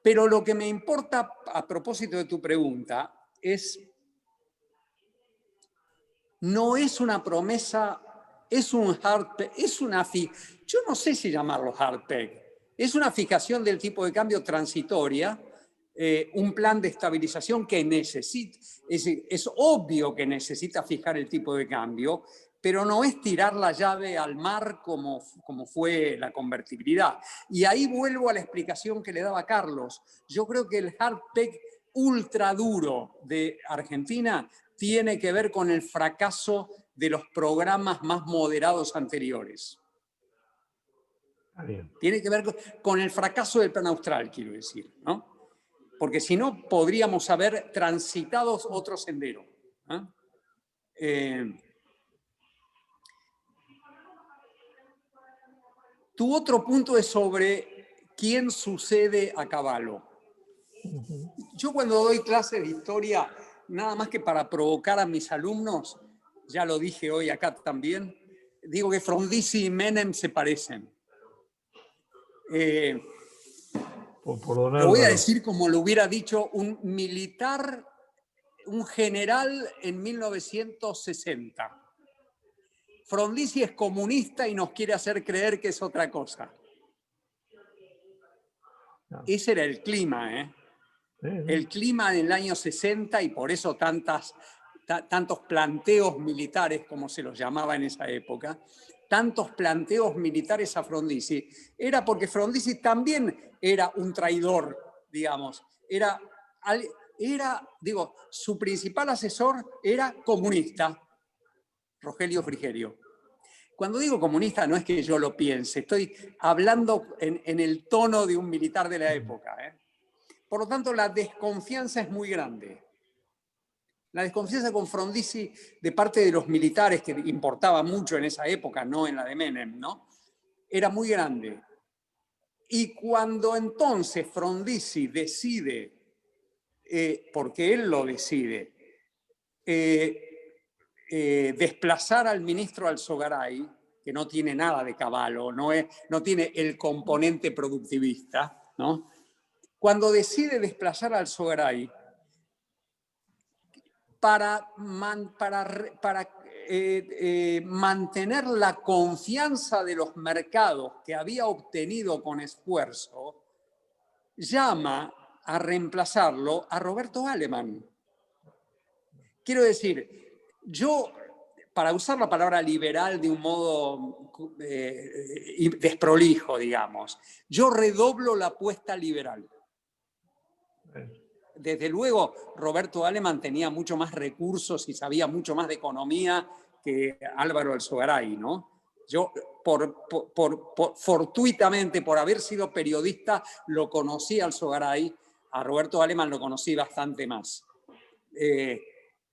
Pero lo que me importa a propósito de tu pregunta no es una promesa, es un hard peg, yo no sé si llamarlo hard peg, es una fijación del tipo de cambio transitoria, un plan de estabilización que necesita, es obvio que necesita fijar el tipo de cambio, pero no es tirar la llave al mar como fue la convertibilidad. Y ahí vuelvo a la explicación que le daba Carlos. Yo creo que el hard peg ultra duro de Argentina tiene que ver con el fracaso de los programas más moderados anteriores. Tiene que ver con el fracaso del plan austral, quiero decir, ¿no? Porque si no, podríamos haber transitado otro sendero. Tu otro punto es sobre quién sucede a Cavallo. Yo cuando doy clases de historia, nada más que para provocar a mis alumnos, ya lo dije hoy acá también, digo que Frondizi y Menem se parecen. Lo voy a decir como lo hubiera dicho un militar, un general en 1960. Frondizi es comunista y nos quiere hacer creer que es otra cosa. Ese era el clima, ¿eh? El clima en el año 60 y por eso tantos planteos militares, como se los llamaba en esa época, tantos planteos militares a Frondizi, era porque Frondizi también era un traidor, digamos, era su principal asesor era comunista, Rogelio Frigerio. Cuando digo comunista no es que yo lo piense, estoy hablando en el tono de un militar de la época. Por lo tanto, la desconfianza es muy grande. La desconfianza con Frondizi de parte de los militares, que importaba mucho en esa época, no en la de Menem, ¿no? Era muy grande. Y cuando entonces Frondizi decide, porque él lo decide, desplazar al ministro Alzogaray, que no tiene nada de Cavallo, no tiene el componente productivista, ¿no? Cuando decide desplazar al Alzogaray para mantener la confianza de los mercados que había obtenido con esfuerzo, llama a reemplazarlo a Roberto Alemann. Quiero decir, yo, para usar la palabra liberal de un modo desprolijo, digamos, yo redoblo la apuesta liberal. Desde luego, Roberto Alemann tenía mucho más recursos y sabía mucho más de economía que Álvaro Alzogaray, ¿no? Yo, fortuitamente, por haber sido periodista, lo conocí a Alzogaray, a Roberto Alemann lo conocí bastante más.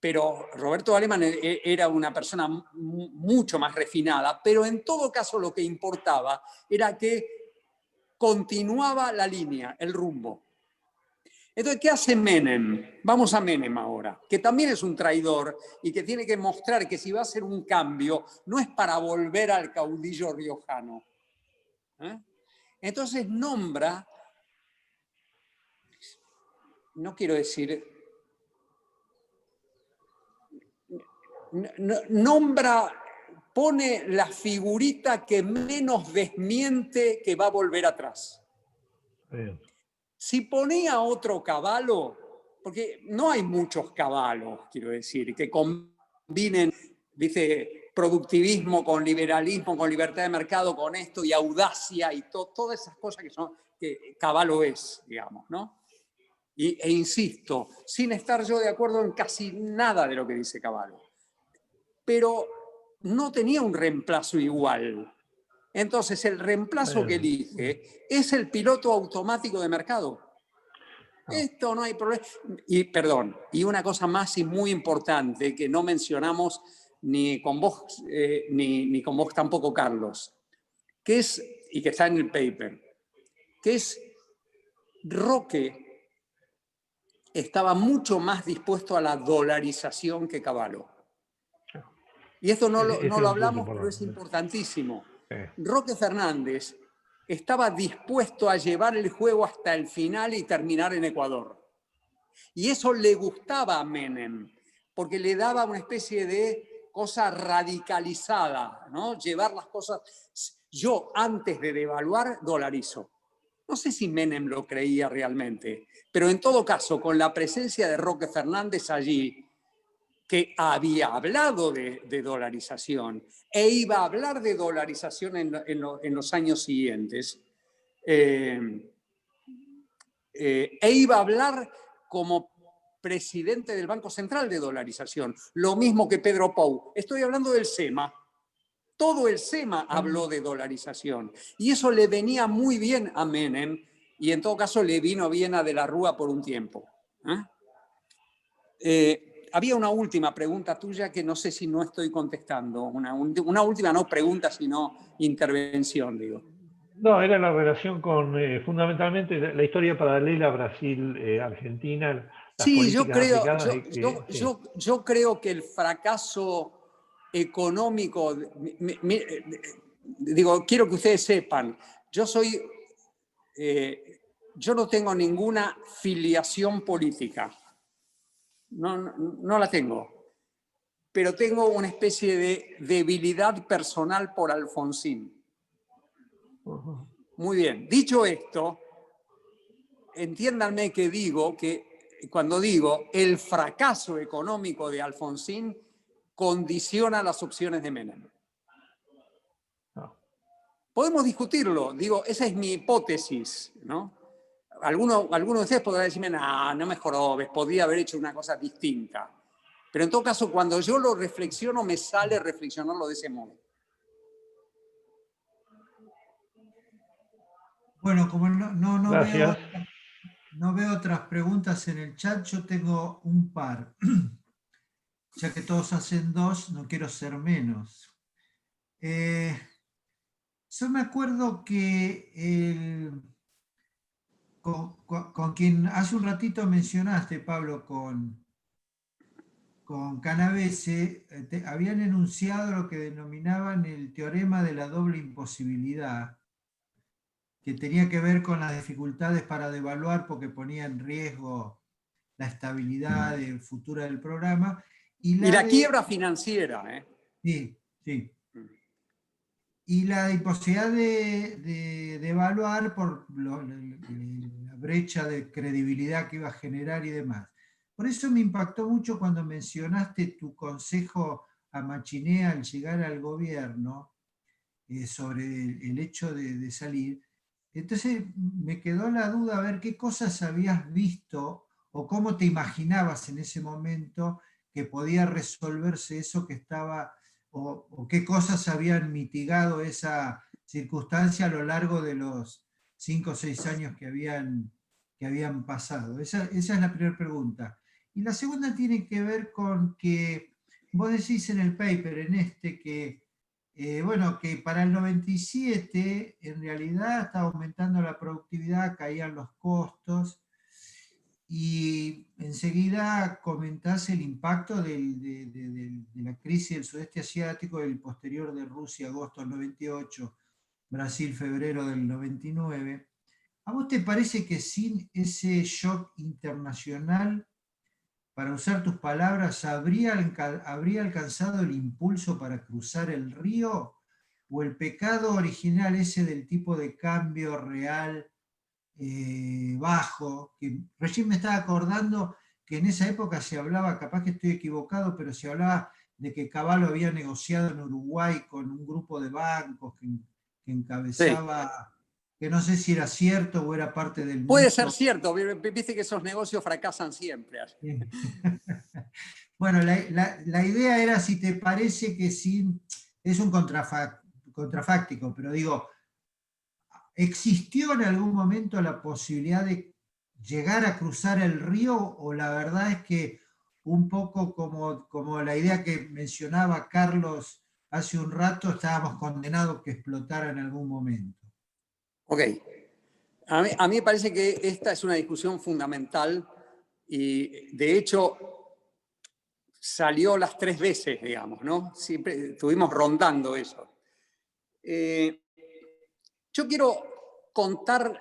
Pero Roberto Alemann era una persona mucho más refinada, pero en todo caso lo que importaba era que continuaba la línea, el rumbo. Entonces, ¿qué hace Menem? Vamos a Menem ahora, que también es un traidor y que tiene que mostrar que si va a hacer un cambio, no es para volver al caudillo riojano. Entonces nombra, no quiero decir, pone la figurita que menos desmiente que va a volver atrás. Bien. Si ponía otro Cavallo, porque no hay muchos Cavallos, quiero decir, que combinen, dice, productivismo con liberalismo, con libertad de mercado, con esto y audacia y todas esas cosas que Cavallo es, digamos, ¿no? E insisto, sin estar yo de acuerdo en casi nada de lo que dice Cavallo. Pero no tenía un reemplazo igual. Entonces, el reemplazo que elige es el piloto automático de mercado. Esto no hay problema. Y, perdón, y una cosa más y muy importante que no mencionamos ni con vos, ni con vos tampoco, Carlos, que es, y que está en el paper, que es Roque estaba mucho más dispuesto a la dolarización que Cavallo. Y esto no lo hablamos, pero es importantísimo. Roque Fernández estaba dispuesto a llevar el juego hasta el final y terminar en Ecuador. Y eso le gustaba a Menem, porque le daba una especie de cosa radicalizada, ¿no? Llevar las cosas. Yo, antes de devaluar, dolarizo. No sé si Menem lo creía realmente, pero en todo caso, con la presencia de Roque Fernández allí, que había hablado de dolarización e iba a hablar de dolarización en los años siguientes, e iba a hablar como presidente del Banco Central de dolarización, lo mismo que Pedro Pou. Estoy hablando del SEMA. Todo el SEMA habló de dolarización y eso le venía muy bien a Menem y en todo caso le vino bien a De la Rúa por un tiempo. Había una última pregunta tuya que no sé si no estoy contestando. Una última, no pregunta, sino intervención, digo. No, era la relación con, fundamentalmente, la historia paralela Brasil-Argentina. Sí, yo creo que el fracaso económico, digo, quiero que ustedes sepan, yo no tengo ninguna filiación política. No la tengo, pero tengo una especie de debilidad personal por Alfonsín. Muy bien, dicho esto, entiéndanme que cuando digo el fracaso económico de Alfonsín condiciona las opciones de Menem. Podemos discutirlo, digo, esa es mi hipótesis, ¿no? alguno de ustedes podrá decirme, no mejoró, podría haber hecho una cosa distinta. Pero en todo caso, cuando yo lo reflexiono, me sale reflexionarlo de ese modo. Bueno, como Gracias. no veo otras preguntas en el chat, yo tengo un par. Ya que todos hacen dos, no quiero ser menos. Yo me acuerdo que con quien hace un ratito mencionaste, Pablo, con Canavese, habían enunciado lo que denominaban el teorema de la doble imposibilidad, que tenía que ver con las dificultades para devaluar porque ponía en riesgo la estabilidad futura del programa. Y la quiebra financiera. Sí, sí. Y la imposibilidad de evaluar por la brecha de credibilidad que iba a generar y demás. Por eso me impactó mucho cuando mencionaste tu consejo a Machinea al llegar al gobierno sobre el hecho de salir. Entonces me quedó la duda a ver qué cosas habías visto o cómo te imaginabas en ese momento que podía resolverse eso que estaba, o qué cosas habían mitigado esa circunstancia a lo largo de los 5 o 6 años que habían pasado. Esa es la primera pregunta. Y la segunda tiene que ver con que vos decís en el paper, en este, que bueno, que para el 97 en realidad estaba aumentando la productividad, caían los costos, y enseguida comentás el impacto de la crisis del sudeste asiático, el posterior de Rusia, agosto del 98, Brasil, febrero del 99. ¿A vos te parece que sin ese shock internacional, para usar tus palabras, habría alcanzado el impulso para cruzar el río? ¿O el pecado original ese del tipo de cambio real bajo, que recién me estaba acordando que en esa época se hablaba, capaz que estoy equivocado, pero se hablaba de que Cavallo había negociado en Uruguay con un grupo de bancos que encabezaba, sí, que no sé si era cierto o era parte del Puede mito. ser cierto, viste que esos negocios fracasan siempre. Bueno, la idea era si te parece que sí, es un contrafáctico, pero digo, ¿existió en algún momento la posibilidad de llegar a cruzar el río, o la verdad es que un poco como la idea que mencionaba Carlos hace un rato, estábamos condenados que explotara en algún momento? Ok. A mí me parece que esta es una discusión fundamental y de hecho salió las 3 veces, digamos, ¿no? Siempre estuvimos rondando eso. Yo quiero contar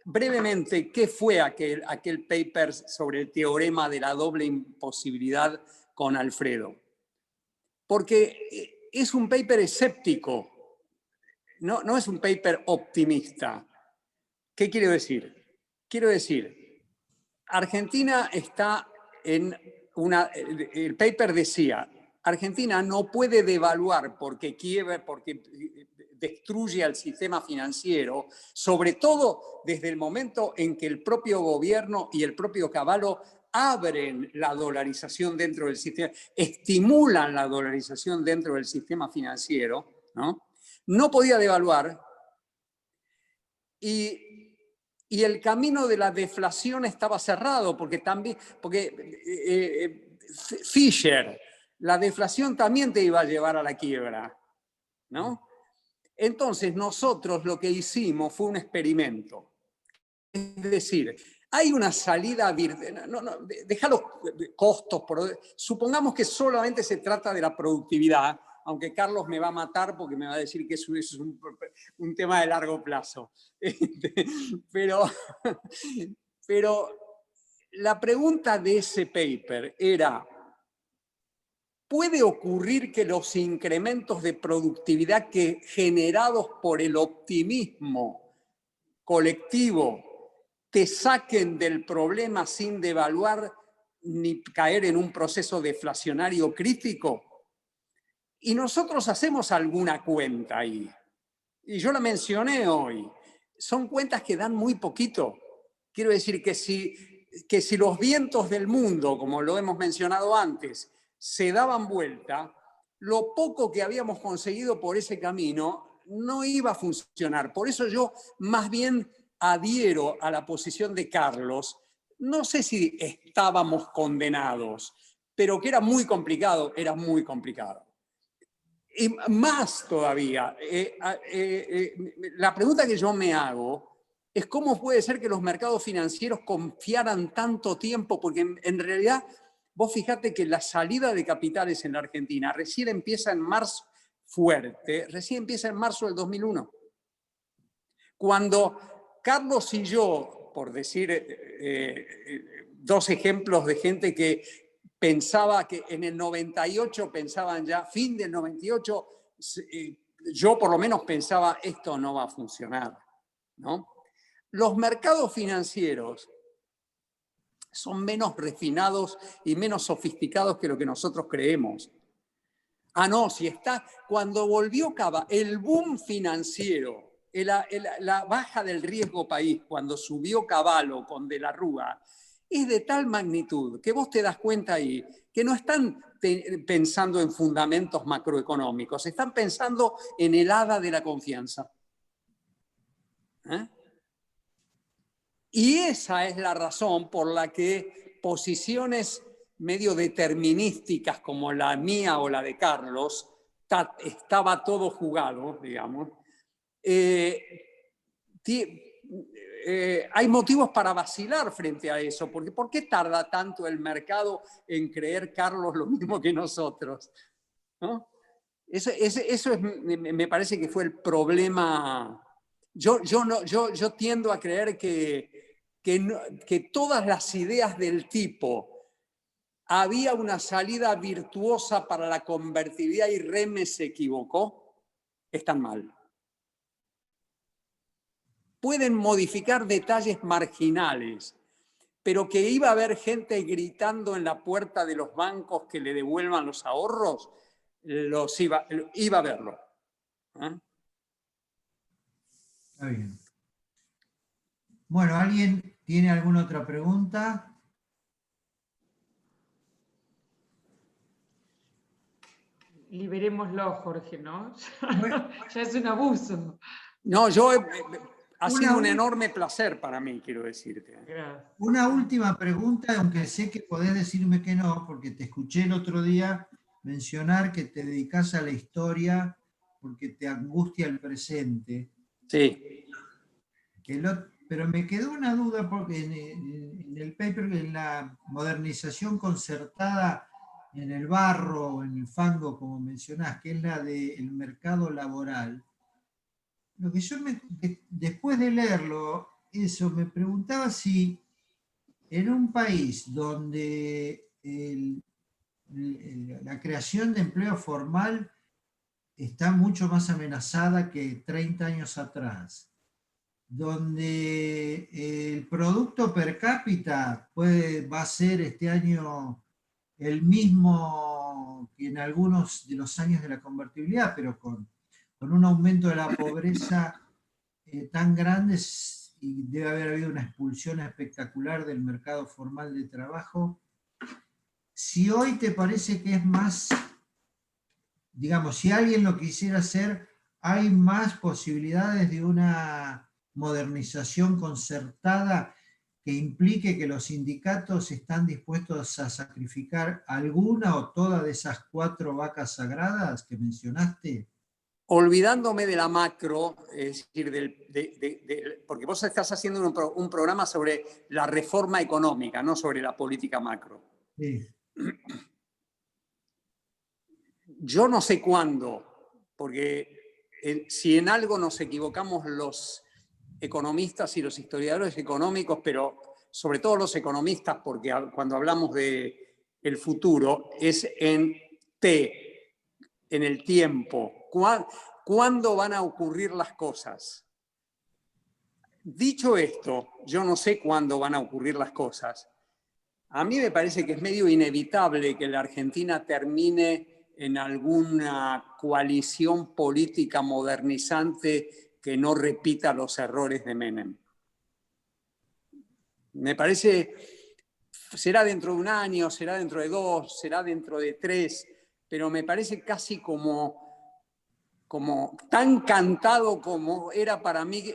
brevemente qué fue aquel paper sobre el teorema de la doble imposibilidad con Alfredo. Porque es un paper escéptico, no es un paper optimista. ¿Qué quiero decir? Quiero decir, Argentina está en el paper decía, Argentina no puede devaluar porque quiebra, porque destruye al sistema financiero, sobre todo desde el momento en que el propio gobierno y el propio Cavallo abren la dolarización dentro del sistema, estimulan la dolarización dentro del sistema financiero, ¿no? No podía devaluar y el camino de la deflación estaba cerrado porque Fisher, la deflación también te iba a llevar a la quiebra, ¿no? Entonces nosotros lo que hicimos fue un experimento. Es decir, hay una salida virtual, deja los costos, supongamos que solamente se trata de la productividad, aunque Carlos me va a matar porque me va a decir que eso es un tema de largo plazo. Pero la pregunta de ese paper era, ¿puede ocurrir que los incrementos de productividad generados por el optimismo colectivo te saquen del problema sin devaluar ni caer en un proceso deflacionario crítico? Y nosotros hacemos alguna cuenta ahí. Y yo la mencioné hoy. Son cuentas que dan muy poquito. Quiero decir que si los vientos del mundo, como lo hemos mencionado antes, se daban vuelta, lo poco que habíamos conseguido por ese camino no iba a funcionar. Por eso yo más bien adhiero a la posición de Carlos. No sé si estábamos condenados, pero que era muy complicado, era muy complicado. Y más todavía, la pregunta que yo me hago es cómo puede ser que los mercados financieros confiaran tanto tiempo, porque en realidad vos fijate que la salida de capitales en la Argentina recién empieza en marzo fuerte, recién empieza en marzo del 2001. Cuando Carlos y yo, por decir dos ejemplos de gente que pensaba que en el 98 pensaban ya, fin del 98, yo por lo menos pensaba esto no va a funcionar, ¿no? Los mercados financieros son menos refinados y menos sofisticados que lo que nosotros creemos. Ah, no, si está, cuando volvió el boom financiero, la baja del riesgo país, cuando subió Cavallo con De la Rúa, es de tal magnitud que vos te das cuenta ahí que no están pensando en fundamentos macroeconómicos, están pensando en el hada de la confianza. Y esa es la razón por la que posiciones medio determinísticas como la mía o la de Carlos, estaba todo jugado, digamos, hay motivos para vacilar frente a eso, porque ¿por qué tarda tanto el mercado en creer, Carlos, lo mismo que nosotros? ¿No? Eso me parece que fue el problema. Yo tiendo a creer que todas las ideas del tipo había una salida virtuosa para la convertibilidad y Reme se equivocó, están mal. Pueden modificar detalles marginales, pero que iba a haber gente gritando en la puerta de los bancos que le devuelvan los ahorros, iba a verlo. Está bien. Bueno, ¿alguien tiene alguna otra pregunta? Liberémoslo, Jorge, ¿no? Ya es un abuso. No, ha sido un enorme placer para mí, quiero decirte. Gracias. Una última pregunta, aunque sé que podés decirme que no, porque te escuché el otro día mencionar que te dedicás a la historia porque te angustia el presente. Sí. Pero me quedó una duda porque en el paper, en la modernización concertada en el barro o en el fango, como mencionás, que es la del mercado laboral, lo que yo después de leerlo, eso me preguntaba si en un país donde la creación de empleo formal está mucho más amenazada que 30 años atrás, donde el producto per cápita va a ser este año el mismo que en algunos de los años de la convertibilidad, pero con un aumento de la pobreza tan grande, y debe haber habido una expulsión espectacular del mercado formal de trabajo. Si hoy te parece que es más, digamos, si alguien lo quisiera hacer, hay más posibilidades de una modernización concertada que implique que los sindicatos están dispuestos a sacrificar alguna o todas de esas 4 vacas sagradas que mencionaste? Olvidándome de la macro, es decir, porque vos estás haciendo un programa sobre la reforma económica, no sobre la política macro. Sí. Yo no sé cuándo, porque si en algo nos equivocamos los economistas y los historiadores económicos, pero sobre todo los economistas, porque cuando hablamos del futuro, es en el tiempo. ¿Cuándo van a ocurrir las cosas? Dicho esto, yo no sé cuándo van a ocurrir las cosas. A mí me parece que es medio inevitable que la Argentina termine en alguna coalición política modernizante que no repita los errores de Menem. Me parece, será dentro de un año, será dentro de 2, será dentro de 3, pero me parece casi como tan cantado como era para mí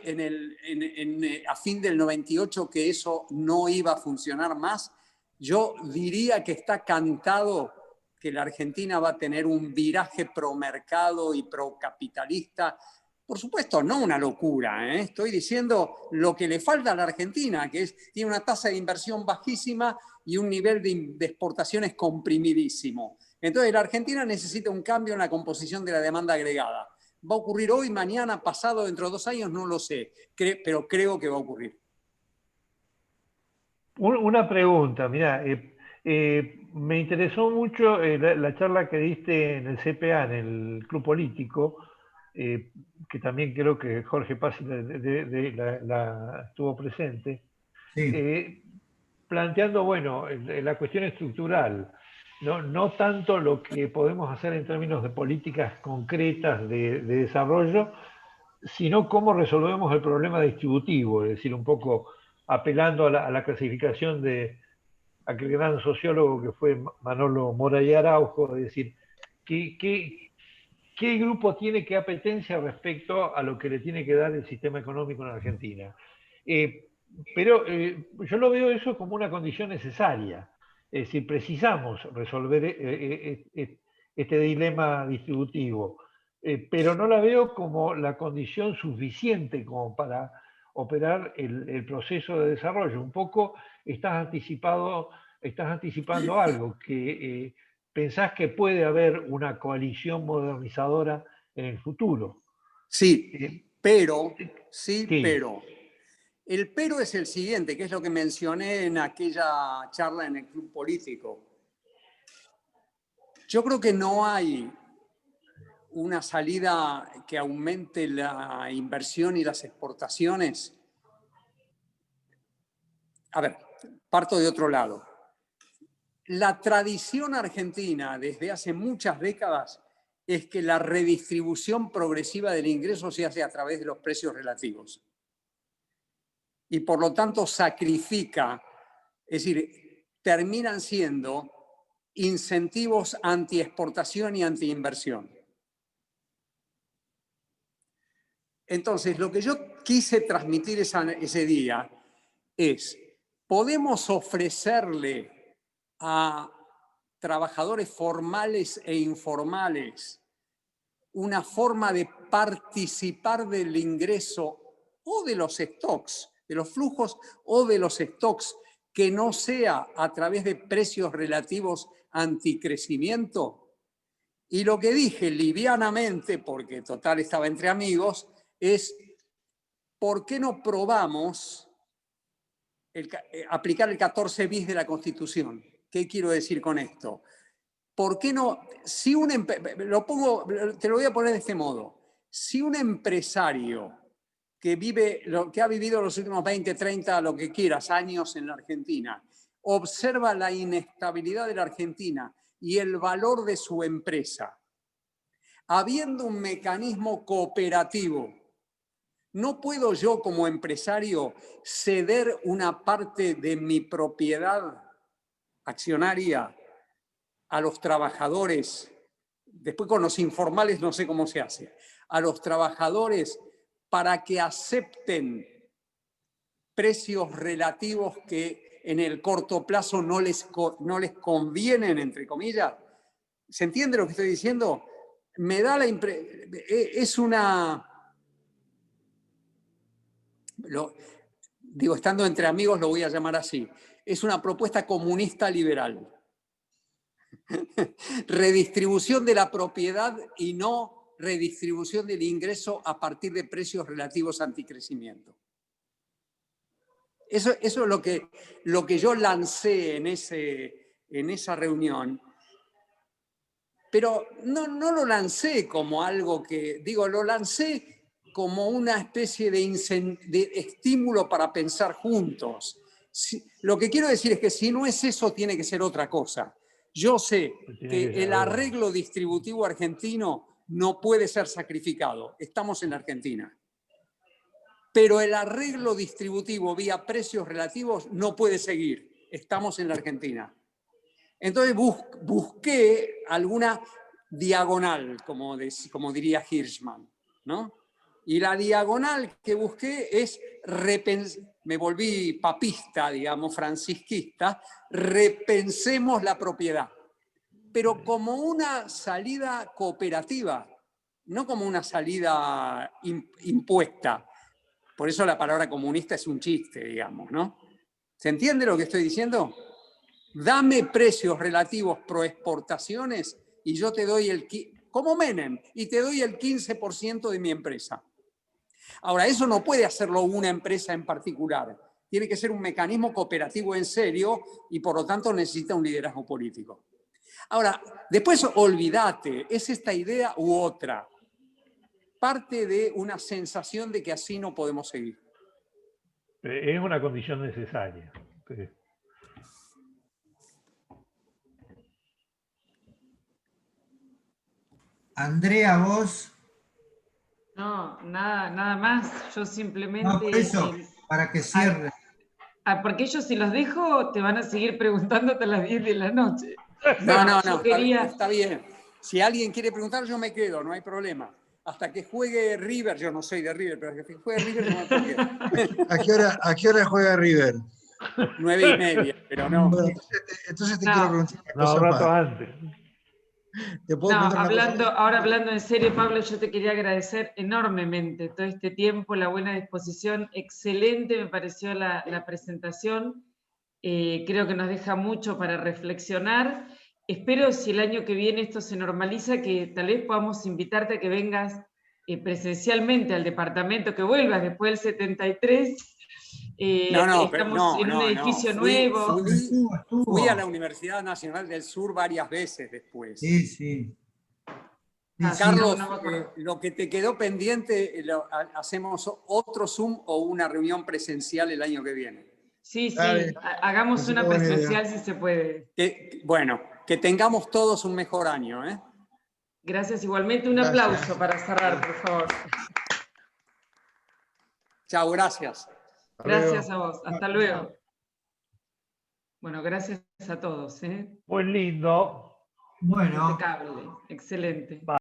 a fin del 98 que eso no iba a funcionar más. Yo diría que está cantado que la Argentina va a tener un viraje pro mercado y pro capitalista. Por supuesto, no una locura, ¿eh? Estoy diciendo lo que le falta a la Argentina, que tiene una tasa de inversión bajísima y un nivel de exportaciones comprimidísimo. Entonces, la Argentina necesita un cambio en la composición de la demanda agregada. ¿Va a ocurrir hoy, mañana, pasado, dentro de 2 años? No lo sé, pero creo que va a ocurrir. Una pregunta, mira, me interesó mucho la charla que diste en el CPA, en el Club Político, que también creo que Jorge Pazzi estuvo presente, Sí. planteando, bueno, la cuestión estructural, no tanto lo que podemos hacer en términos de políticas concretas de desarrollo, sino cómo resolvemos el problema distributivo, es decir, un poco apelando a la clasificación de aquel gran sociólogo que fue Manolo Moray Araujo, es decir, ¿qué grupo tiene qué apetencia respecto a lo que le tiene que dar el sistema económico en Argentina? Pero yo lo veo eso como una condición necesaria. Es decir, precisamos resolver este dilema distributivo, pero no la veo como la condición suficiente como para operar el proceso de desarrollo. Un poco estás anticipando algo, que pensás que puede haber una coalición modernizadora en el futuro. Sí, pero, Sí. El pero es el siguiente, que es lo que mencioné en aquella charla en el Club Político. Yo creo que no hay una salida que aumente la inversión y las exportaciones. A ver, parto de otro lado. La tradición argentina desde hace muchas décadas es que la redistribución progresiva del ingreso se hace a través de los precios relativos. Y por lo tanto sacrifica, es decir, terminan siendo incentivos anti-exportación y anti-inversión. Entonces, lo que yo quise transmitir ese día es, podemos ofrecerle a trabajadores formales e informales una forma de participar del ingreso o de los stocks, de los flujos o de los stocks, que no sea a través de precios relativos anticrecimiento. Y lo que dije livianamente, porque total estaba entre amigos, es ¿por qué no probamos aplicar el 14 bis de la Constitución? ¿Qué quiero decir con esto? ¿Por qué no? Si te lo voy a poner de este modo. Si un empresario que ha vivido los últimos 20, 30, lo que quieras, años en la Argentina, observa la inestabilidad de la Argentina y el valor de su empresa, habiendo un mecanismo cooperativo, ¿no puedo yo como empresario ceder una parte de mi propiedad accionaria a los trabajadores? Después con los informales no sé cómo se hace. A los trabajadores para que acepten precios relativos que en el corto plazo no les convienen, entre comillas. ¿Se entiende lo que estoy diciendo? Me da la impresión, es una... digo, estando entre amigos lo voy a llamar así, es una propuesta comunista liberal. Redistribución de la propiedad y no redistribución del ingreso a partir de precios relativos anticrecimiento. Eso es lo que yo lancé en esa reunión, pero no lo lancé como algo que, digo, lo lancé como una especie de estímulo para pensar juntos. Lo que quiero decir es que si no es eso, tiene que ser otra cosa. Yo sé que el arreglo distributivo argentino no puede ser sacrificado. Estamos en la Argentina. pero el arreglo distributivo vía precios relativos no puede seguir. Estamos en la Argentina. Entonces busqué alguna diagonal, como diría Hirschman, ¿no? Y la diagonal que busqué es, me volví papista, digamos, francisquista, repensemos la propiedad, pero como una salida cooperativa, no como una salida impuesta. Por eso la palabra comunista es un chiste, digamos, ¿no? ¿Se entiende lo que estoy diciendo? Dame precios relativos pro exportaciones y yo te doy como Menem, y te doy el 15% de mi empresa. Ahora, eso no puede hacerlo una empresa en particular. Tiene que ser un mecanismo cooperativo en serio y por lo tanto necesita un liderazgo político. Ahora, después olvídate, es esta idea u otra. Parte de una sensación de que así no podemos seguir. Es una condición necesaria. Sí. Andrea, vos. No, nada más. Yo simplemente... No, por eso, para que cierre. Porque ellos si los dejo te van a seguir preguntando hasta las 10 de la noche. No, quería... está bien. Si alguien quiere preguntar, yo me quedo, no hay problema. Hasta que juegue River, yo no soy de River, pero hasta que juegue River no me puedo quedar. ¿A qué hora juega River? 9:30, pero no. Bueno, entonces te quiero preguntar una cosa un rato más. antes. ¿Te puedo preguntar una cosa más? Ahora hablando en serio, Pablo, yo te quería agradecer enormemente todo este tiempo, la buena disposición, excelente me pareció la presentación, creo que nos deja mucho para reflexionar. Espero si el año que viene esto se normaliza, que tal vez podamos invitarte a que vengas presencialmente al departamento, que vuelvas después del 73. Estamos en un edificio nuevo. Fui a la Universidad Nacional del Sur varias veces después. Sí. Carlos, lo que te quedó pendiente, hacemos otro Zoom o una reunión presencial el año que viene. Sí, hagamos una presencial si se puede. Bueno, que tengamos todos un mejor año, ¿eh? Gracias, igualmente. Un aplauso para cerrar, por favor. Chao, gracias. Gracias a vos. Hasta luego. Bueno, gracias a todos. Muy lindo. Bueno. Impecable. Excelente.